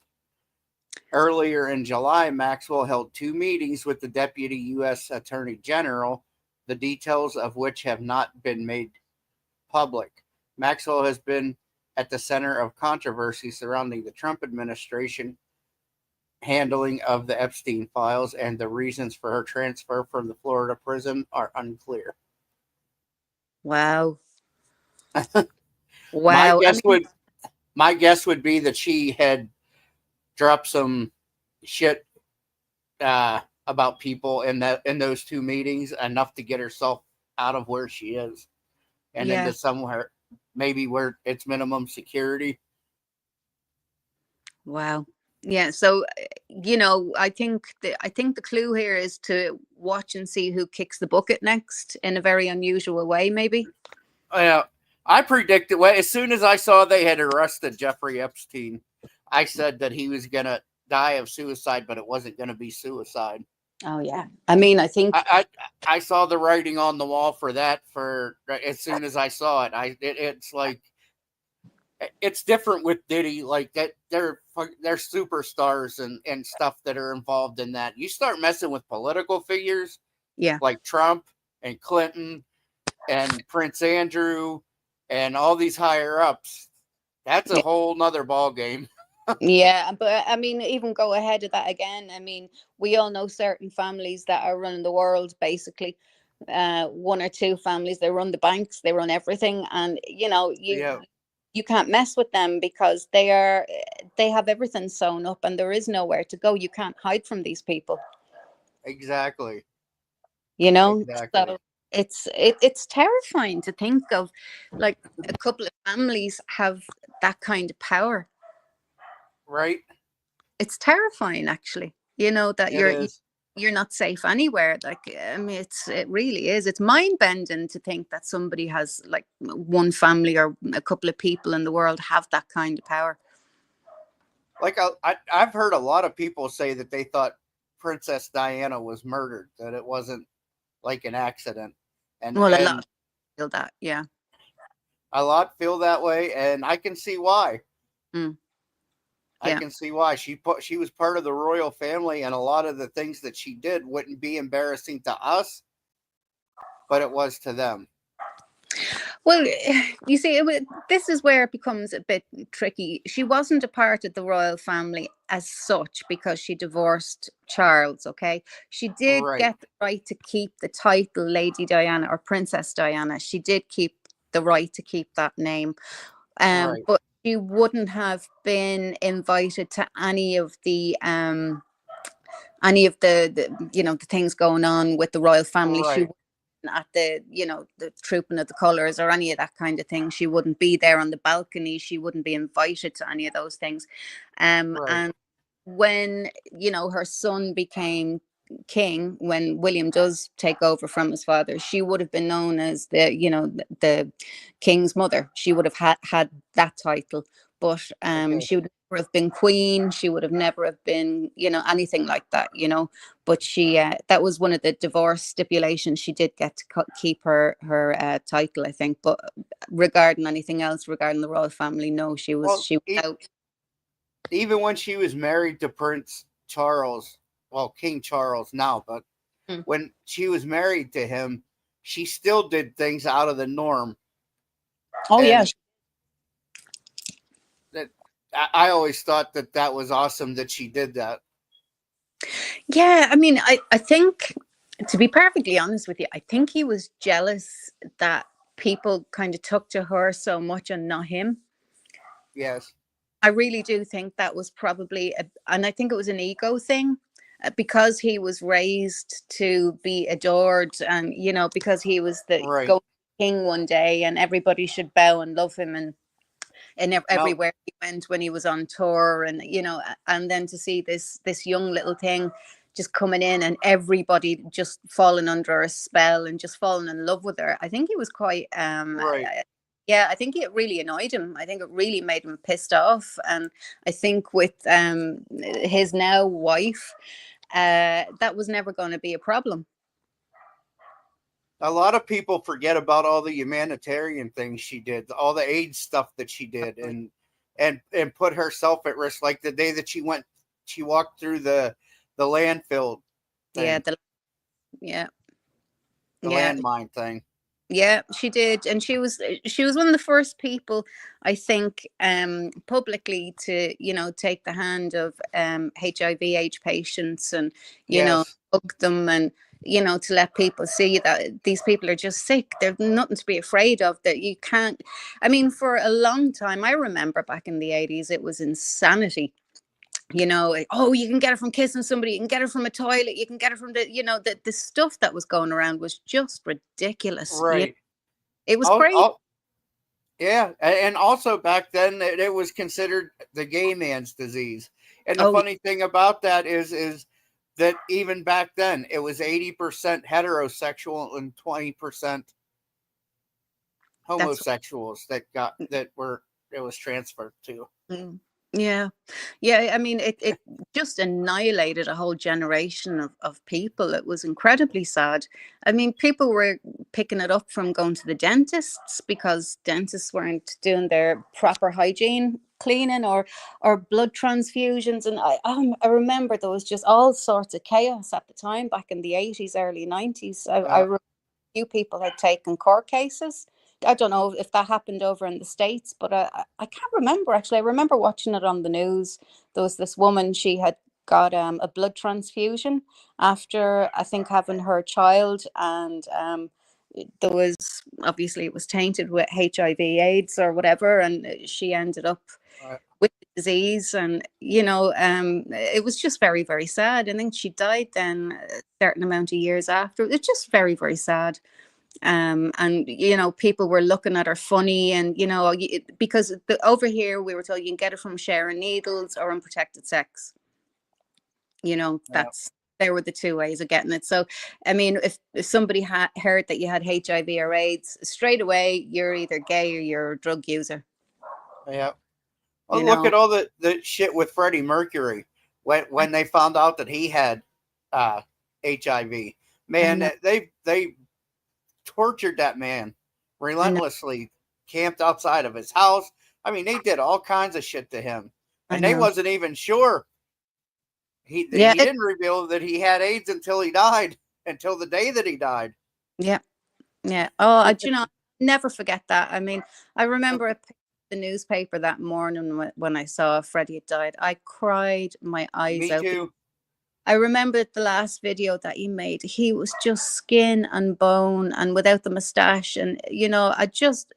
Earlier in July, Maxwell held 2 meetings with the Deputy U.S. Attorney General, the details of which have not been made public. Maxwell has been at the center of controversy surrounding the Trump administration handling of the Epstein files, and the reasons for her transfer from the Florida prison are unclear. Wow. Wow. My guess would be that she had dropped some shit about people in those 2 meetings, enough to get herself out of where she is and into somewhere maybe where it's minimum security. Wow. Yeah, so you know, I think the clue here is to watch and see who kicks the bucket next in a very unusual way, maybe. Yeah, I predicted. Well, as soon as I saw they had arrested Jeffrey Epstein, I said that he was gonna die of suicide, but it wasn't gonna be suicide. Oh yeah, I mean, I think I saw the writing on the wall for that. For as soon as I saw it, it's like. It's different with Diddy, like that. They're superstars and stuff that are involved in that. You start messing with political figures, like Trump and Clinton and Prince Andrew and all these higher ups. That's a whole nother ball game. Yeah, but I mean, even go ahead of that again. I mean, we all know certain families that are running the world, basically. 1 or 2 families, they run the banks, they run everything, and you know, you can't mess with them because they have everything sewn up and there is nowhere to go. You can't hide from these people. Exactly. You know, so it's terrifying to think of, like, a couple of families have that kind of power. Right. It's terrifying, actually. You know, that you're not safe anywhere. Like, I mean, it really is. It's mind bending to think that somebody has, like, one family or a couple of people in the world have that kind of power. Like I've heard a lot of people say that they thought Princess Diana was murdered, that it wasn't like an accident. And well, a lot feel that, yeah. A lot feel that way, and I can see why. I can see why. She was part of the royal family, and a lot of the things that she did wouldn't be embarrassing to us, but it was to them. Well, you see, this is where it becomes a bit tricky. She wasn't a part of the royal family as such because she divorced Charles, okay? She did get the right to keep the title Lady Diana or Princess Diana. She did keep the right to keep that name. But she wouldn't have been invited to any of the you know, the things going on with the royal family. at the, you know, the trooping of the colours or any of that kind of thing. She wouldn't be there on the balcony. She wouldn't be invited to any of those things. Right. And when, you know, her son became king, when William does take over from his father, she would have been known as the, you know, the king's mother. She would have had that title, but Okay. she would never have been queen. She would have never have been, you know, anything like that, you know. But she that was one of the divorce stipulations. She did get to keep her title, I think. But regarding anything else regarding the royal family, no, she was Well, out. even when she was married to Prince Charles, well, King Charles now, but when she was married to him, she still did things out of the norm. Oh, yeah. That I always thought that was awesome that she did that. Yeah, I mean, I think, to be perfectly honest with you, I think he was jealous that people kind of took to her so much and not him. Yes. I really do think that was probably, and I think it was an ego thing, because he was raised to be adored, and, you know, because he was the Right. king one day and everybody should bow and love him, and everywhere he went when he was on tour, and, you know, and then to see this young little thing just coming in and everybody just falling under a spell and just falling in love with her. I think he was quite right. yeah, I think it really annoyed him. I think it really made him pissed off. And I think with his now wife, that was never going to be a problem. A lot of people forget about all the humanitarian things she did, all the aid stuff that she did, and put herself at risk. Like the day that she walked through the landfill thing, Yeah, the landmine thing. Yeah, she did, and she was one of the first people, I think, publicly to, you know, take the hand of HIV/AIDS patients, and, you know, hug them, and, you know, to let people see that these people are just sick. There's nothing to be afraid of. That you can't. I mean, for a long time, I remember back in the 80s, it was insanity. You know, oh, you can get it from kissing somebody, you can get it from a toilet, you can get it from the, you know, the stuff that was going around was just ridiculous. Right. You know? It was crazy. Yeah, and also back then it was considered the gay man's disease. And the funny thing about that is that even back then it was 80% heterosexual and 20% homosexuals that it was transferred to. Yeah. I mean, it just annihilated a whole generation of people. It was incredibly sad. I mean, people were picking it up from going to the dentists because dentists weren't doing their proper hygiene cleaning or blood transfusions. And I remember there was just all sorts of chaos at the time, back in the 80s, early 90s. I remember a few people had taken court cases. I don't know if that happened over in the States, but I can't remember, actually. I remember watching it on the news. There was this woman, she had got a blood transfusion after, I think, having her child, and there was, obviously it was tainted with HIV/AIDS or whatever, and she ended up with the disease. And, you know, it was just very, very sad. I think she died then a certain amount of years after. It's just very, very sad. And, you know, people were looking at her funny, and, you know, because over here we were told you can get it from sharing needles or unprotected sex. You know, there were the two ways of getting it. So, I mean, if somebody had heard that you had HIV or AIDS, straight away you're either gay or you're a drug user. Yeah. Well, look at all the shit with Freddie Mercury when they found out that he had HIV. Man, they tortured that man relentlessly, camped outside of his house. I mean, they did all kinds of shit to him, and they wasn't even sure. He didn't reveal that he had AIDS until he died, until the day that he died. Yeah. Oh, you know, never forget that. I mean, I remember the newspaper that morning when I saw Freddie had died. I cried my eyes out. Me too. I remember the last video that he made. He was just skin and bone and without the mustache. And, you know, it just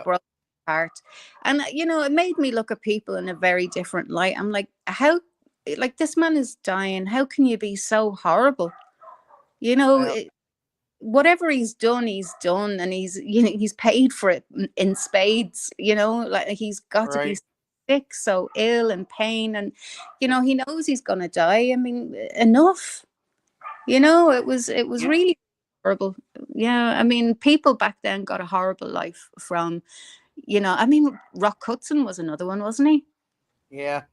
broke my heart. And, you know, it made me look at people in a very different light. I'm like, this man is dying. How can you be so horrible? You know, whatever he's done, and he's paid for it in spades. Like he's got to be Right. sick, so ill and pain, and he knows he's gonna die. I mean, enough. It was Yeah. really horrible. Yeah, I mean, people back then got a horrible life from, I mean, Rock Hudson was another one, wasn't he? Yeah.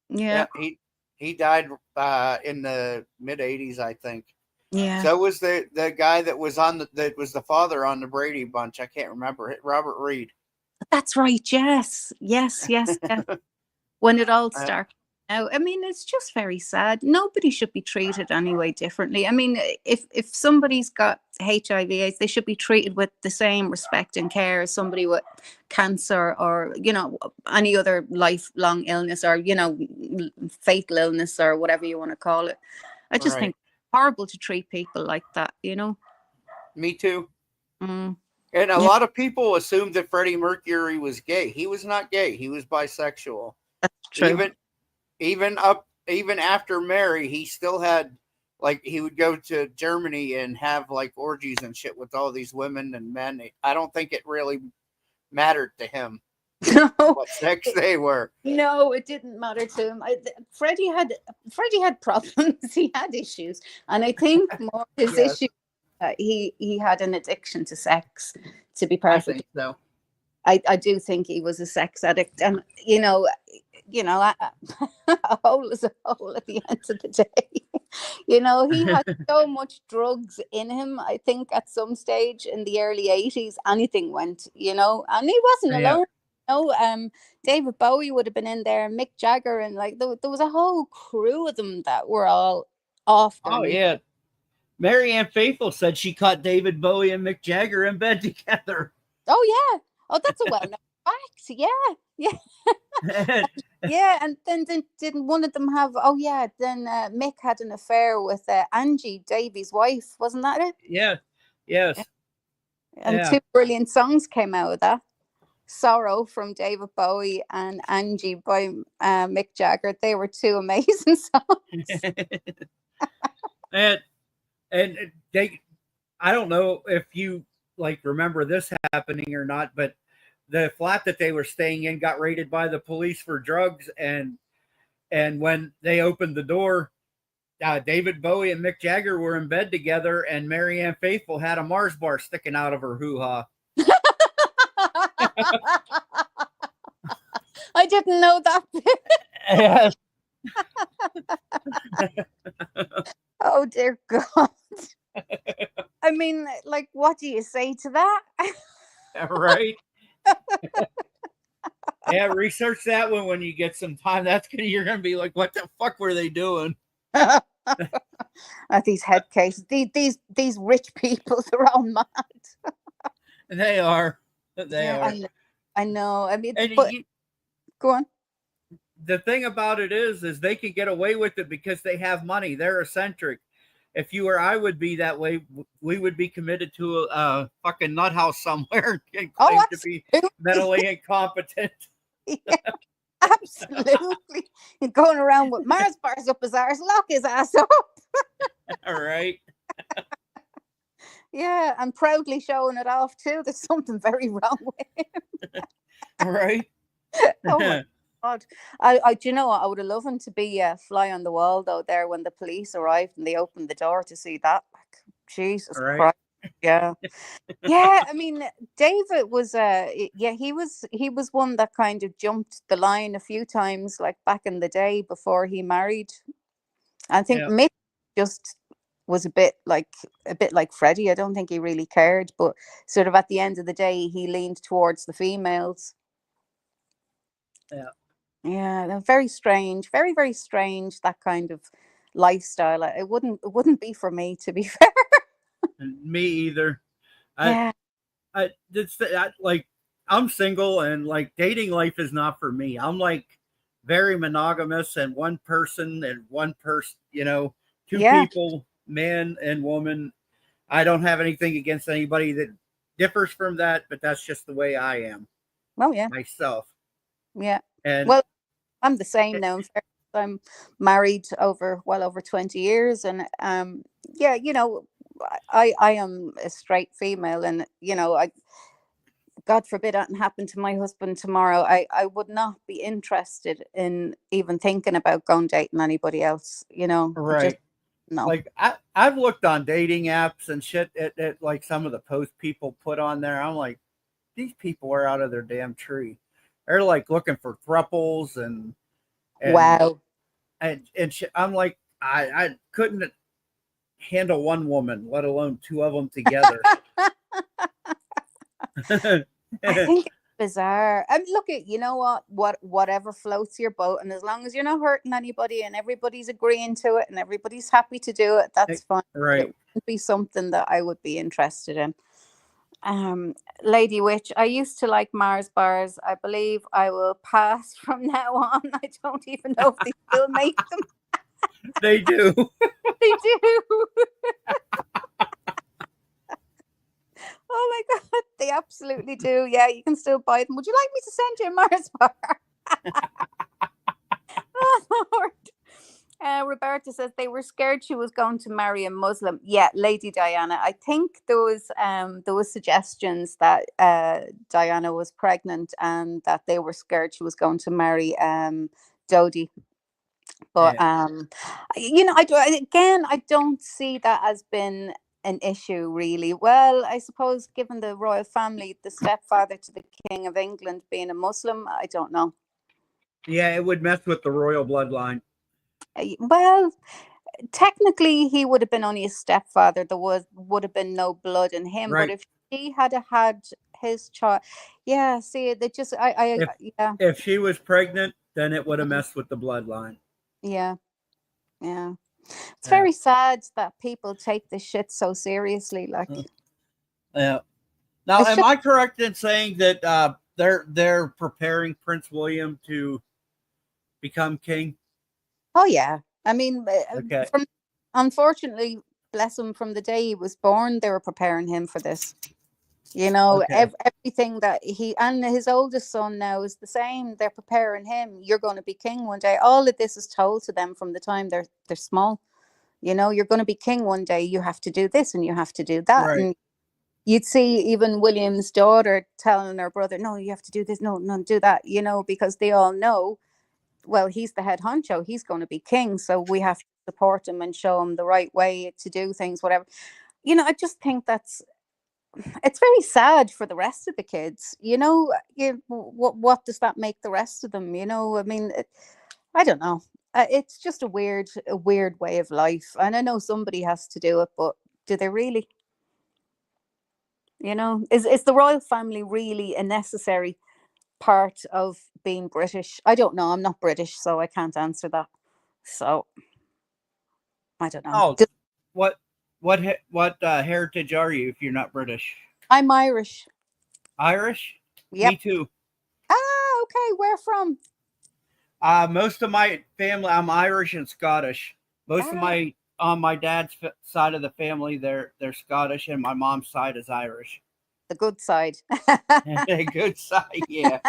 Yeah, Yeah. He died in the mid '80s, I think. yeah. So was the guy that was that was the father on the Brady Bunch. I can't remember it. Robert Reed. That's right. Yes, yes, yes, yes. When it all Uh, started. Now, I mean, it's just very sad. Nobody should be treated any way differently. I mean, if somebody's got HIV/AIDS, they should be treated with the same respect and care as somebody with cancer or any other lifelong illness or fatal illness or whatever you want to call it. I just right. think it's horrible to treat people like that. Me too. Mm, And a yeah, lot of people assumed that Freddie Mercury was gay. He was not gay. He was bisexual. that's true. Even after Mary, he still had, like, he would go to Germany and have like orgies and shit with all these women and men. I don't think it really mattered to him No, what sex they were. no, it didn't matter to him. Freddie had problems. He had issues, and I think more his Yes, issue. He had an addiction to sex. To be I perfect, think so. I do think he was a sex addict, and a hole is a hole at the end of the day. He had so much drugs in him. I think at some stage in the early 80s, anything went. And he wasn't Yeah. alone. David Bowie would have been in there, Mick Jagger, and like there was a whole crew of them that were all off their Oh meat. yeah. Marianne Faithfull said she caught David Bowie and Mick Jagger in bed together. Oh yeah. Oh, that's a well-known fact. Yeah, yeah. Yeah, and then didn't one of them have? Oh yeah, then Mick had an affair with Angie, Davy's wife, wasn't that it? Yeah. Yes. And Yeah. two brilliant songs came out of that: "Sorrow" from David Bowie and "Angie" by Mick Jagger. They were two amazing songs. and they, I don't know if you like remember this happening or not, but the flat that they were staying in got raided by the police for drugs, and when they opened the door, David Bowie and Mick Jagger were in bed together, and Marianne Faithfull had a Mars bar sticking out of her hoo-ha. I didn't know that. Yes. Oh dear God. I mean, like, what do you say to that? Right. Yeah, research that one when you get some time. You're gonna be like, what the fuck were they doing? These head cases, these rich people, they're all mad. They are. They Yeah, are. I know. I mean, And but go on. the thing about it is they can get away with it because they have money. They're eccentric. If you or I would be that way, we would be committed to a fucking nut house somewhere and Oh, claim to be absolutely. mentally incompetent. Yeah, absolutely. You're going around with Mars bars up his arse, lock his ass up. All right. Yeah, and proudly showing it off too. There's something very wrong with him. All right. Oh my God. Do you know what? I would have loved him to be a fly on the wall though. There, when the police arrived and they opened the door to see that, like, Jesus Right. Christ. Yeah, yeah. I mean, David was he was one that kind of jumped the line a few times, like back in the day before he married. I think Yeah. Mick just was a bit like Freddie. I don't think he really cared, but sort of at the end of the day, he leaned towards the females. Yeah. Yeah, they're very strange, very very strange. That kind of lifestyle. It wouldn't be for me, to be fair. Me either. Yeah, Like, I'm single and like dating life is not for me. I'm like very monogamous and one person, two yeah. people, man and woman. I don't have anything against anybody that differs from that, but that's just the way I am Well, yeah, myself. yeah. And Well, I'm the same now. In fairness. I'm married well over 20 years, and yeah, I am a straight female, and I, God forbid that happen to my husband tomorrow. I would not be interested in even thinking about going dating anybody else. Just Right. no. Like I've looked on dating apps and shit at like some of the posts people put on there. I'm like, these people are out of their damn tree. They're like looking for thruples and Wow. and shit. I'm like, I couldn't handle one woman, let alone two of them together. I think it's bizarre. And look at, whatever floats your boat, and as long as you're not hurting anybody and everybody's agreeing to it and everybody's happy to do it, that's fine. But it Right. wouldn't be something that I would be interested in. Lady Witch, I used to like Mars bars. I believe I will pass from now on. I don't even know if they still make them. They do. They do. Oh my God, they absolutely do. Yeah, you can still buy them. Would you like me to send you a Mars bar? Oh, Lord. Roberta says they were scared she was going to marry a Muslim. Yeah, Lady Diana. I think there was suggestions that Diana was pregnant and that they were scared she was going to marry Dodi. But Yeah. I don't see that as been an issue really. Well, I suppose given the royal family, the stepfather to the King of England being a Muslim, I don't know. Yeah, it would mess with the royal bloodline. Well, technically he would have been only a stepfather. There would have been no blood in him. Right. But if she had his child, yeah, see, they just yeah. If she was pregnant, then it would have messed with the bloodline. Yeah. Yeah. It's Yeah. very sad that people take this shit so seriously. Like, Yeah. Now, It's am just- I correct in saying that they're preparing Prince William to become king? oh yeah. I mean, Okay. unfortunately, bless him, from the day he was born, they were preparing him for this. Everything that he and his oldest son now is the same. They're preparing him. You're going to be king one day. All of this is told to them from the time they're small. You're going to be king one day. You have to do this and you have to do that. Right. And you'd see even William's daughter telling her brother, "No, you have to do this. No, no, do that." Because they all know, well, he's the head honcho. He's going to be king, so we have to support him and show him the right way to do things. Whatever. I just think it's very sad for the rest of the kids. What does that make the rest of them? I mean, I don't know. It's just a weird way of life, and I know somebody has to do it, but do they really? Is the royal family really a necessary part of being British? I don't know. I'm not British, so I can't answer that. So I don't know. Oh, what heritage are you if you're not British? I'm Irish. Irish? Yep. Me too. Ah, okay. Where from? Most of my family, I'm Irish and Scottish. Most of my on my dad's side of the family, they're Scottish, and my mom's side is Irish. The good side. Good side, yeah.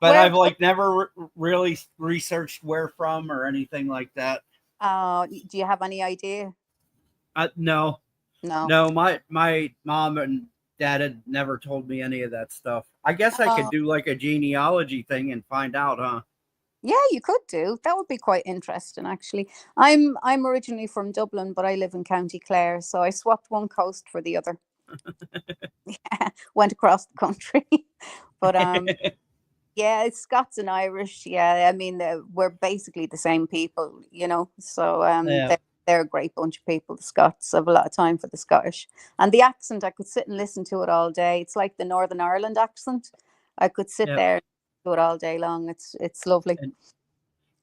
But I've like never really researched where from or anything like that. Do you have any idea? No. No. No, my mom and dad had never told me any of that stuff. I guess I could do like a genealogy thing and find out, huh? Yeah, you could do. That would be quite interesting, actually. I'm originally from Dublin, but I live in County Clare, so I swapped one coast for the other. Yeah, went across the country. But yeah, it's Scots and Irish. Yeah, I mean, we're basically the same people, So they're a great bunch of people, the Scots. I have a lot of time for the Scottish. And the accent, I could sit and listen to it all day. It's like the Northern Ireland accent. I could sit there and do it all day long. It's lovely.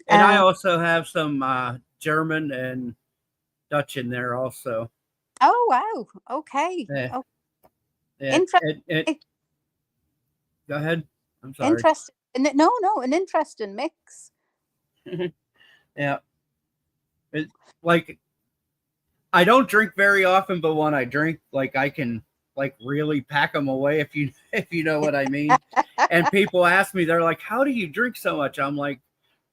And I also have some German and Dutch in there also. Oh, wow. Okay. Yeah. Oh. Yeah. Interesting. Go ahead. I'm sorry. Interesting. No, an interesting mix. Yeah. Like, I don't drink very often, but when I drink, like, I can like really pack them away, if you know what I mean. And people ask me, they're like, "How do you drink so much?" I'm like,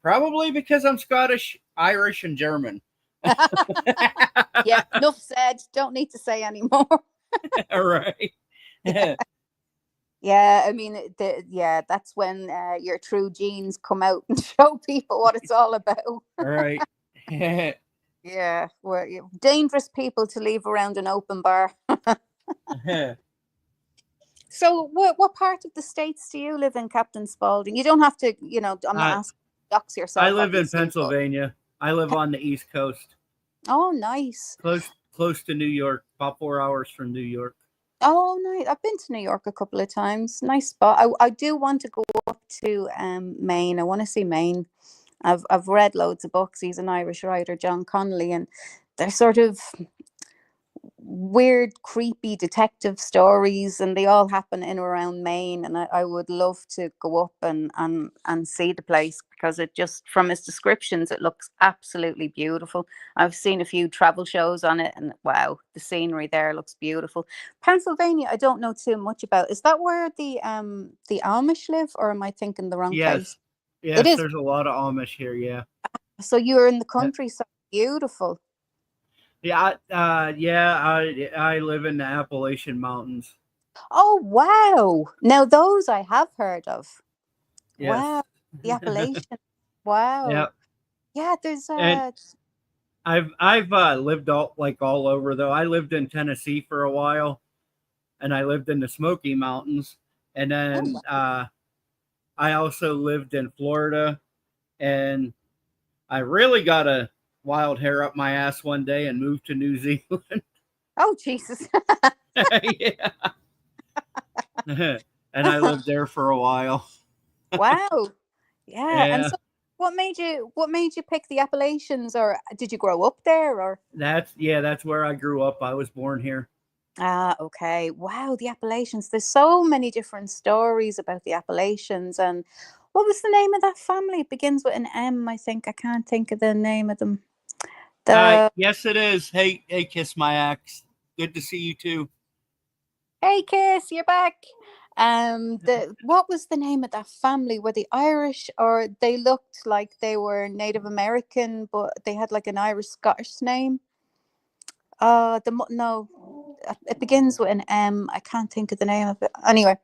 probably because I'm Scottish, Irish, and German. Yeah, enough said. Don't need to say anymore. All right. Yeah, I mean, that's when your true genes come out and show people what it's all about. All right. Yeah, dangerous people to leave around an open bar. So, what part of the States do you live in, Captain Spaulding? You don't have to, I'm not asking you to dox I yourself. live in obviously, but- Pennsylvania. I live on the East Coast, Oh, nice. close to New York, about 4 hours from New York. Oh, nice. I've been to New York a couple of times. Nice spot. I do want to go up to Maine. I want to see Maine. I've read loads of books. He's an Irish writer, John Connolly, and they're sort of weird, creepy detective stories, and they all happen in and around Maine. And I would love to go up and see the place, because it just, from his descriptions, it looks absolutely beautiful. I've seen a few travel shows on it, and wow, the scenery there looks beautiful. Pennsylvania, I don't know too much about. Is that where the Amish live, or am I thinking the wrong place? Yes, It is. there's a lot of Amish here, yeah. So you're in the country, so beautiful. Yeah, I live in the Appalachian Mountains. Oh, wow. Now those I have heard of. Yes. Wow. The Appalachian. Wow. Yeah. Yeah, there's And I've lived all over though. I lived in Tennessee for a while, and I lived in the Smoky Mountains, and then I also lived in Florida, and I really got a wild hair up my ass one day and moved to New Zealand. Oh, Jesus. Yeah. And I lived there for a while. Wow. Yeah. And Yeah. so what made you pick the Appalachians, or did you grow up there, or? That's where I grew up. I was born here. Ah, okay. Wow, the Appalachians. There's so many different stories about the Appalachians. And what was the name of that family? It begins with an M, I think. I can't think of the name of them. Yes, it is. Hey, Kiss My Axe. Good to see you too. Hey, Kiss, you're back. What was the name of that family? Were they Irish, or they looked like they were Native American, but they had like an Irish Scottish name? No, it begins with an M. I can't think of the name of it. Anyway,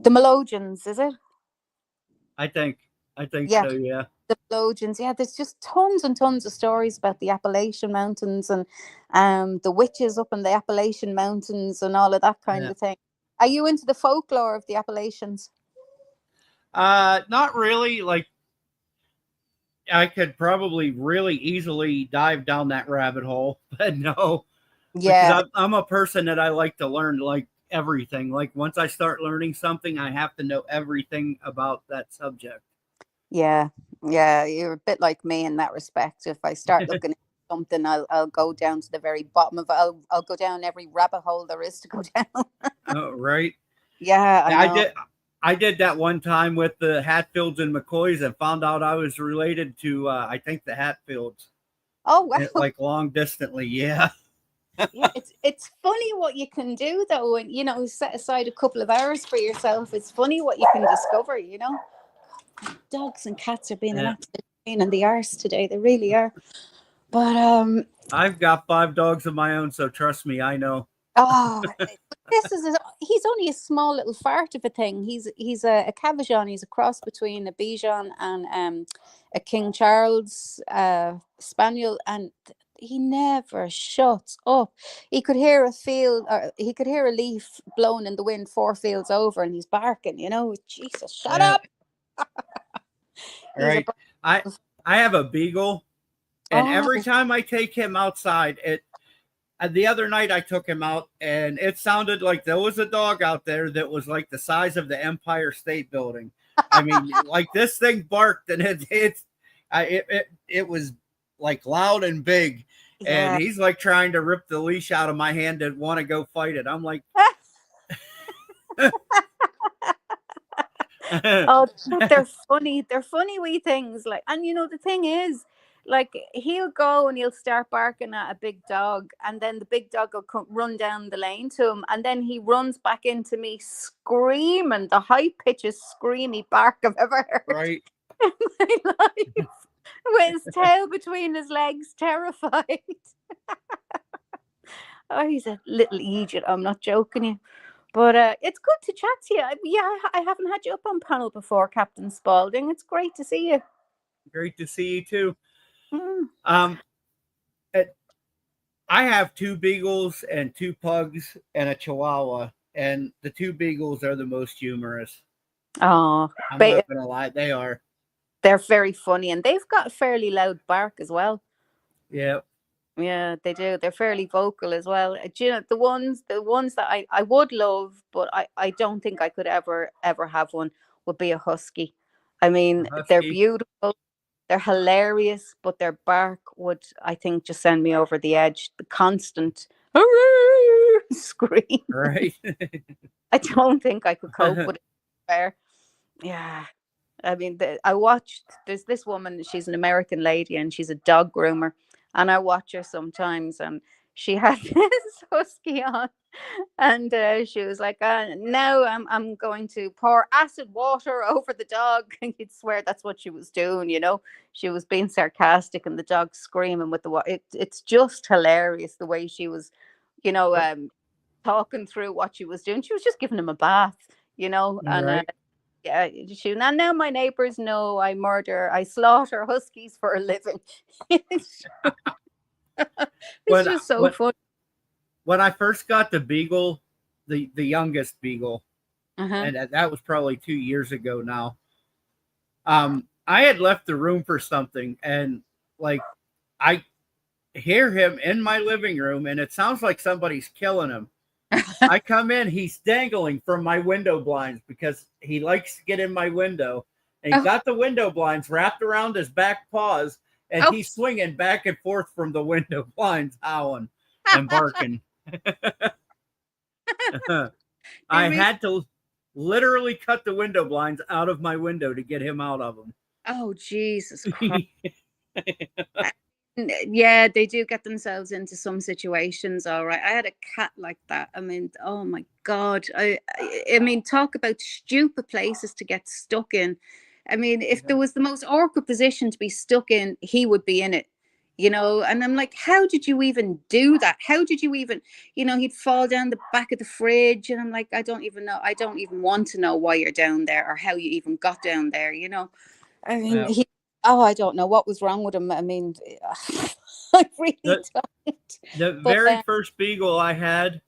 the Melodians, is it? I think Yeah. so. Yeah. The Melodians. Yeah, there's just tons and tons of stories about the Appalachian Mountains, and the witches up in the Appalachian Mountains and all of that kind of thing. Are you into the folklore of the Appalachians? Not really. Like, I could probably really easily dive down that rabbit hole, but no. Yeah. Because I'm a person that I like to learn like everything. Like, once I start learning something, I have to know everything about that subject. Yeah, you're a bit like me in that respect. If I start looking at something, I'll go down to the very bottom of it. I'll go down every rabbit hole there is to go down. Oh, right. Yeah, I know. I did that one time with the Hatfields and McCoys, and found out I was related to I think the Hatfields. Oh, wow. Like long distantly, yeah. Yeah, it's funny what you can do though, and set aside a couple of hours for yourself. It's funny what you can discover. Dogs and cats are being an absolute pain in the arse today. They really are. But I've got 5 dogs of my own, so trust me, I know. Oh, he's only a small little fart of a thing. He's a Cavachon. He's a cross between a Bichon and a King Charles Spaniel, and he never shuts up. He could hear a leaf blown in the wind 4 fields over, and he's barking. Jesus, shut up. Right. I have a beagle, and every time I take him outside, the other night I took him out, and it sounded like there was a dog out there that was like the size of the Empire State Building. I mean, like, this thing barked, and it was like loud and big. Yeah. And he's like trying to rip the leash out of my hand and want to go fight it. I'm like, oh, they're funny. They're funny wee things. Like, and the thing is, like, he'll go and he'll start barking at a big dog, and then the big dog will run down the lane to him, and then he runs back into me screaming, the high pitches screamy bark I've ever heard right in my life. with his tail between his legs, terrified. Oh, he's a little idiot. I'm not joking you. But it's good to chat to you. Yeah, I haven't had you up on panel before, Captain Spaulding. It's great to see you. Great to see you too. Mm. I have 2 beagles and 2 pugs and a chihuahua, and the 2 beagles are the most humorous. Oh, I'm not gonna lie, they are. They're very funny, and they've got a fairly loud bark as well. Yeah. Yeah, they do. They're fairly vocal as well. Do you know, the ones that I would love, but I don't think I could ever have one, would be a husky. I mean, they're Husky. beautiful, they're hilarious, but their bark would, I think, just send me over the edge. The constant scream. Right. I don't think I could cope with it. Fair. Yeah. I mean, there's this woman, she's an American lady and she's a dog groomer. And I watch her sometimes, and she had this husky on, and she was like, "Now I'm going to pour acid water over the dog." And you'd swear that's what she was doing. You know, she was being sarcastic, and the dog screaming with the water. It's just hilarious the way she was, you know, talking through what she was doing. She was just giving him a bath, you know, and. Right. Yeah, and now my neighbors know I slaughter huskies for a living. It's just so fun. When I first got the beagle, the youngest beagle, and that was probably 2 years ago now. I had left the room for something, and like I hear him in my living room, and it sounds like somebody's killing him. I come in, he's dangling from my window blinds because he likes to get in my window. And he's got the window blinds wrapped around his back paws, and he's swinging back and forth from the window blinds, howling and barking. I had to literally cut the window blinds out of my window to get him out of them. Oh, Jesus Christ. Yeah, they do get themselves into some situations. All right. I had a cat like that. I mean, oh my God. I mean, talk about stupid places to get stuck in. I mean, if there was the most awkward position to be stuck in, he would be in it, you know. And I'm like, how did you even do that? How did you even, you know, he'd fall down the back of the fridge. And I'm like, I don't even know. I don't even want to know why you're down there or how you even got down there, you know. I mean, I don't know what was wrong with him. I mean, I really don't. The very first beagle I had,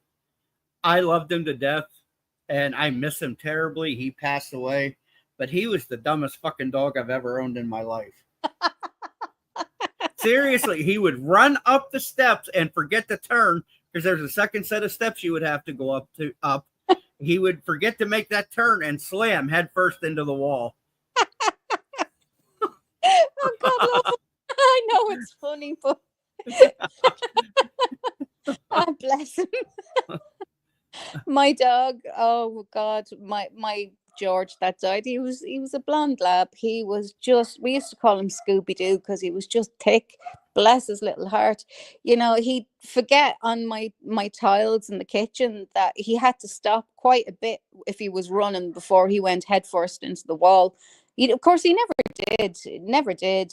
I loved him to death, and I miss him terribly. He passed away, but he was the dumbest fucking dog I've ever owned in my life. Seriously, he would run up the steps and forget to turn because there's a second set of steps you would have to go up. He would forget to make that turn and slam head first into the wall. Oh God, I know it's funny, but oh, bless him. My dog, oh God, my George that died, he was a blonde lab. He was just, we used to call him Scooby-Doo because he was just thick. Bless his little heart. You know, he'd forget on my tiles in the kitchen that he had to stop quite a bit if he was running before he went headfirst into the wall. Of course, he never did.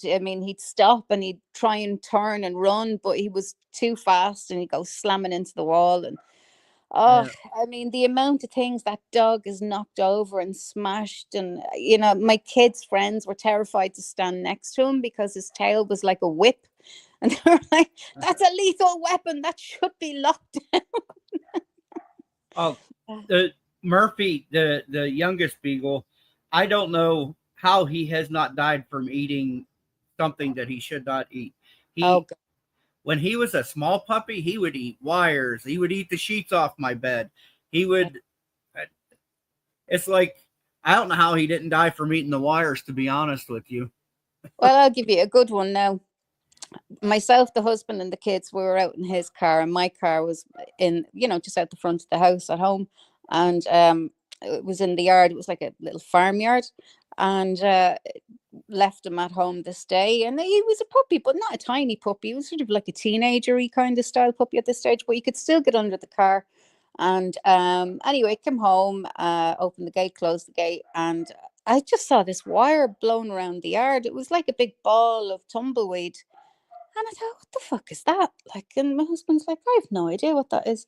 I mean, he'd stop and he'd try and turn and run, but he was too fast and he'd go slamming into the wall. And I mean, the amount of things that dog is knocked over and smashed. And, you know, my kids' friends were terrified to stand next to him because his tail was like a whip. And they were like, that's a lethal weapon. That should be locked down. Murphy, the youngest beagle, I don't know how he has not died from eating something that he should not eat. When he was a small puppy, he would eat wires. He would eat the sheets off my bed. He would. It's like, I don't know how he didn't die from eating the wires, to be honest with you. Well, I'll give you a good one now. Myself, the husband, and the kids, we were out in his car, and my car was in, you know, just out the front of the house at home. And it was in the yard. It was like a little farmyard. And left him at home this day, and he was a puppy, but not a tiny puppy. He was sort of like a teenager-y kind of style puppy at this stage, but you could still get under the car. And anyway, came home, opened the gate, closed the gate, and I just saw this wire blown around the yard. It was like a big ball of tumbleweed. And I thought, what the fuck is that? Like, and my husband's like, I have no idea what that is.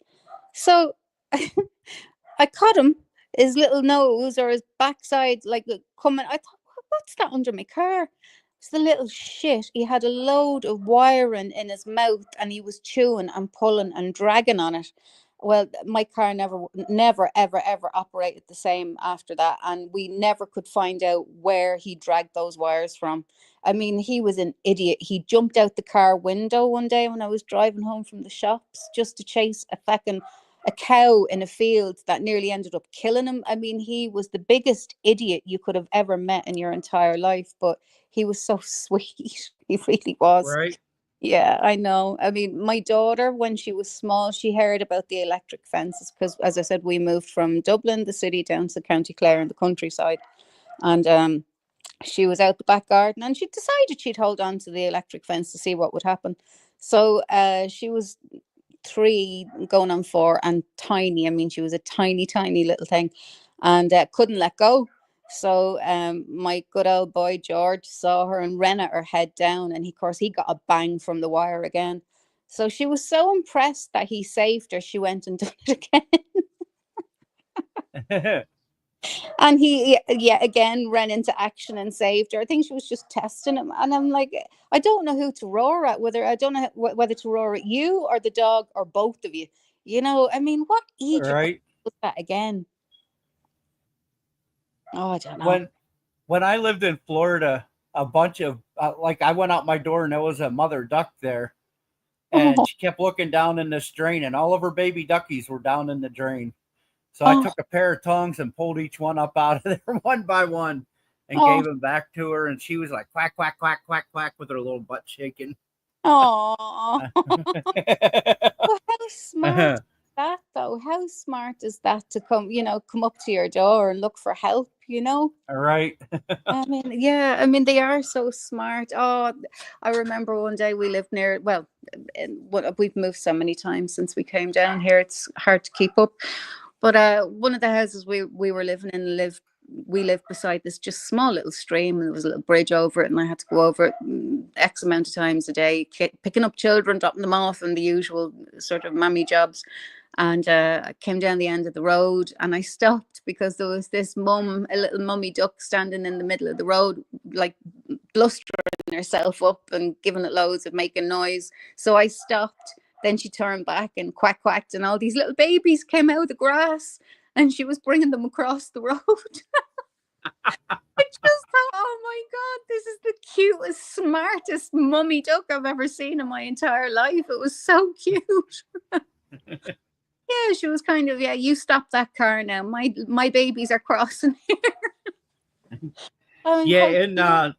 So I caught him, his little nose or his backside, like coming. I thought, what's that under my car? It's the little shit. He had a load of wiring in his mouth and he was chewing and pulling and dragging on it. Well, my car never, ever, ever operated the same after that. And we never could find out where he dragged those wires from. I mean, he was an idiot. He jumped out the car window one day when I was driving home from the shops just to chase a cow in a field that nearly ended up killing him. I mean, he was the biggest idiot you could have ever met in your entire life, but he was so sweet. He really was. Right. Yeah, I know. I mean, my daughter, when she was small, she heard about the electric fences because, as I said, we moved from Dublin, the city, down to County Clare in the countryside. And she was out the back garden and she decided she'd hold on to the electric fence to see what would happen. So she was 3 going on 4 and tiny. I mean, she was a tiny, tiny little thing and couldn't let go. So my good old boy George saw her and ran at her head down, and of course he got a bang from the wire again. So she was so impressed that he saved her, she went and did it again. And he again ran into action and saved her. I think she was just testing him, and I'm like, I don't know who to roar at. I don't know whether to roar at you or the dog or both of you. You know, I mean, what Egypt Right. was that again? Oh, I don't know. When I lived in Florida, a bunch of like I went out my door and there was a mother duck there, and she kept looking down in this drain, and all of her baby duckies were down in the drain. So I took a pair of tongs and pulled each one up out of there one by one and gave them back to her, and she was like quack quack quack quack quack with her little butt shaking. Oh, well, how smart is that though? How smart is that to come up to your door and look for help? All right. I mean, they are so smart. Oh, I remember one day we lived near. Well, we've moved so many times since we came down here; it's hard to keep up. But one of the houses we were living in we lived beside this just small little stream, and there was a little bridge over it, and I had to go over it X amount of times a day, picking up children, dropping them off, and the usual sort of mammy jobs. And I came down the end of the road and I stopped because there was this a little mummy duck standing in the middle of the road, like blustering herself up and giving it loads of making noise. So I stopped. Then she turned back and quacked, and all these little babies came out of the grass and she was bringing them across the road. I just thought, oh my God, this is the cutest, smartest mummy duck I've ever seen in my entire life. It was so cute. Yeah, she was kind of, you stop that car now. My babies are crossing here.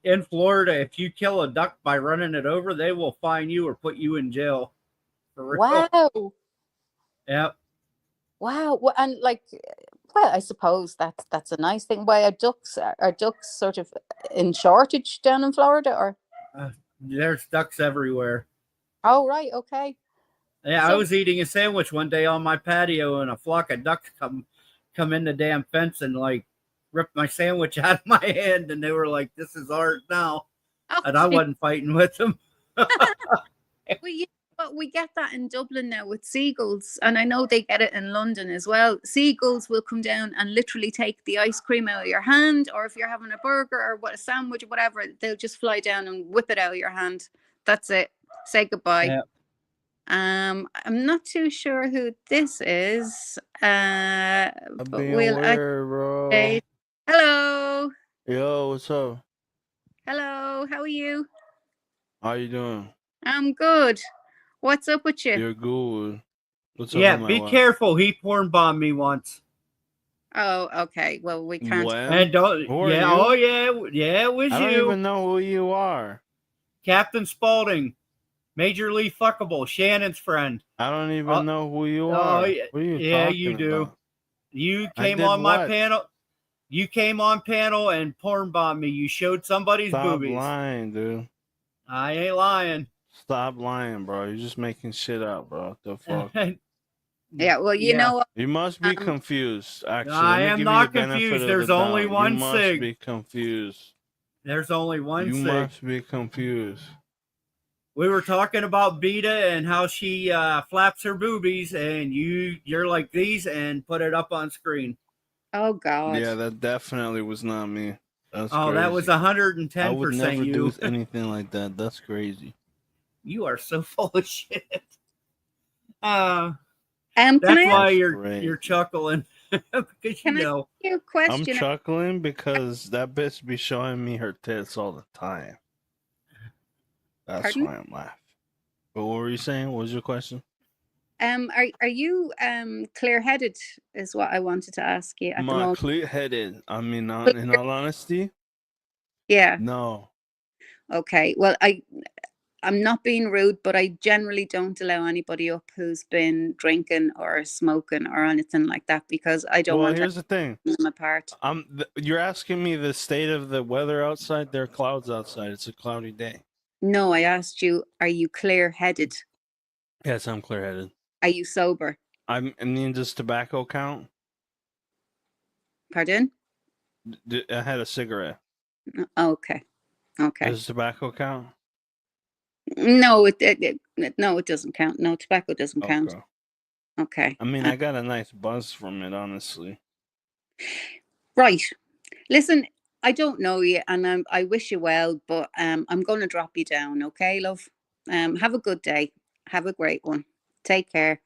In Florida, if you kill a duck by running it over, they will fine you or put you in jail. For real. Wow. Yep. Wow. Well, and I suppose that's a nice thing. Why are ducks sort of in shortage down in Florida, or? There's ducks everywhere. Oh, right. Okay. Yeah, I was eating a sandwich one day on my patio, and a flock of ducks come in the damn fence and ripped my sandwich out of my hand, and they were like, "This is art now," and I wasn't fighting with them. Well, we get that in Dublin now with seagulls, and I know they get it in London as well. Seagulls will come down and literally take the ice cream out of your hand, or if you're having a burger or a sandwich or whatever, they'll just fly down and whip it out of your hand. That's it. Say goodbye. Yep. I'm not too sure who this is. But bro. Hello. Yo, what's up? Hello. How are you? How you doing? I'm good. What's up with you? You're good. What's up? Yeah, be careful. He porn bombed me once. Oh, okay. Well, we can't. And don't. Yeah. Oh, yeah. It was you. I don't even know who you are. Captain Spaulding. Major League Fuckable, Shannon's friend. I don't even know who you are. What are you do. About? You came on my panel. You came on panel and porn bombed me. You showed somebody's boobies. Stop lying, dude. I ain't lying. Stop lying, bro. You're just making shit up, bro. What the fuck? Yeah, well, you know what? You must be confused. Actually, I let me am give not you the benefit confused. of There's the only doubt. one You must sig. be confused. There's only one You sig. must be confused. We were talking about Beta and how she flaps her boobies, and you're like these and put it up on screen. Oh God. Yeah, that definitely was not me. That's Oh, crazy. that was 110%. I would never do anything like that. That's crazy. You are so full of shit. Can That's I why ask, you're chuckling because can I ask you a question? I'm chuckling because that bitch be showing me her tits all the time. That's Pardon? why I'm laughing. But what were you saying? What was your question? Are you clear-headed? Is what I wanted to ask you at the moment. Clear-headed. I mean, in all honesty, Yeah. no. Okay. Well, I'm not being rude, but I generally don't allow anybody up who's been drinking or smoking or anything like that because I don't want Here's the thing. them apart. You're asking me the state of the weather outside. There are clouds outside. It's a cloudy day. No, I asked you, are you clear-headed? Yes, I'm clear-headed. Are you sober? I mean, does tobacco count? Pardon? I had a cigarette. Okay. Does tobacco count? No, no, it doesn't count. No, tobacco doesn't count. Okay. I mean, I got a nice buzz from it, honestly. Right. Listen, I don't know you, and I wish you well, but I'm going to drop you down. Okay, love. Have a good day. Have a great one. Take care.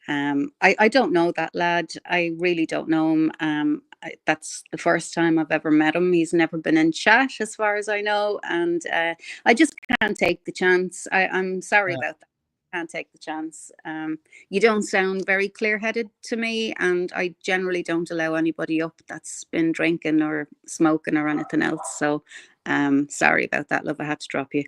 I don't know that lad. I really don't know him. That's the first time I've ever met him. He's never been in chat, as far as I know, and I just can't take the chance. I'm sorry about that. Can't take the chance. You don't sound very clear-headed to me, and I generally don't allow anybody up that's been drinking or smoking or anything else. So, sorry about that, love. I had to drop you.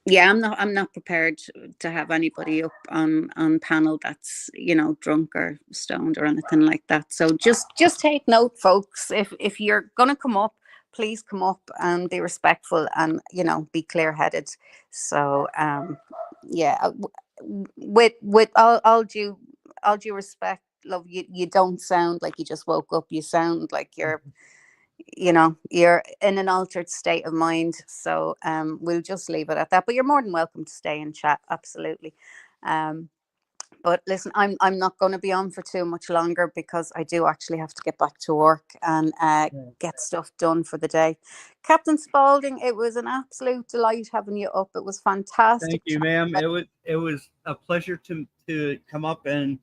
Yeah, I'm not prepared to have anybody up on panel that's, you know, drunk or stoned or anything like that. So just take note, folks. If you're gonna come up, please come up and be respectful and, you know, be clear-headed. So yeah, with all due respect, love, you don't sound like you just woke up. You sound like you're, you know, you're in an altered state of mind. So we'll just leave it at that, but you're more than welcome to stay and chat. Absolutely. But listen, I'm not going to be on for too much longer because I do actually have to get back to work and get stuff done for the day. Captain Spaulding, it was an absolute delight having you up. It was fantastic. Thank you, ma'am. It was a pleasure to come up and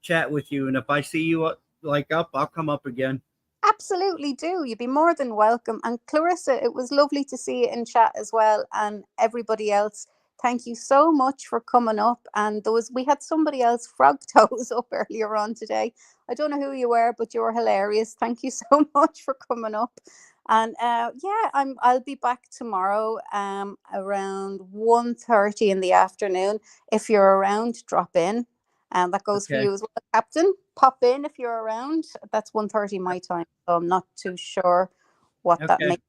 chat with you. And if I see you up, I'll come up again. Absolutely do. You'd be more than welcome. And Clarissa, it was lovely to see you in chat as well. And everybody else, thank you so much for coming up. And we had somebody else, Frog Toes, up earlier on today. I don't know who you were, but you were hilarious. Thank you so much for coming up. And yeah, I'll be back tomorrow around 1:30 in the afternoon. If you're around, drop in. And that goes for you as well, Captain. Pop in if you're around. That's 1:30 my time, so I'm not too sure what that makes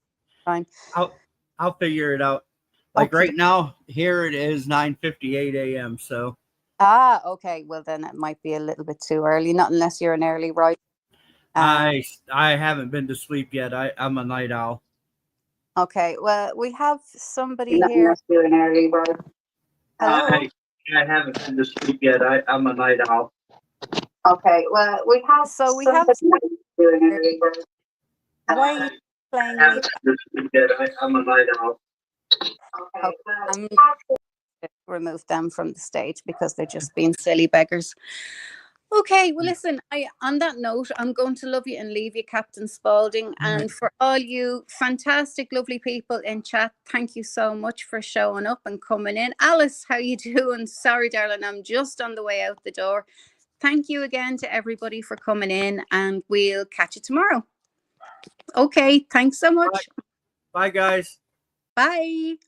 time. I'll figure it out. Like right now, here it is 9:58 a.m. So. Okay. Well, then it might be a little bit too early. Not unless you're an early riser. I haven't been to sleep yet. I'm a night owl. Okay. Well, we have somebody here. Unless you're an early riser. Hello. I haven't been to sleep yet. I'm a night owl. Okay, well, we have doing early bird. Why are you playing I'm a night owl. Okay, I'm remove them from the stage because they're just being silly beggars. Okay, well, listen, on that note, I'm going to love you and leave you, Captain Spaulding. And for all you fantastic, lovely people in chat, thank you so much for showing up and coming in. Alice, how you doing? Sorry, darling, I'm just on the way out the door. Thank you again to everybody for coming in, and we'll catch you tomorrow. Okay, thanks so much. Bye guys. Bye.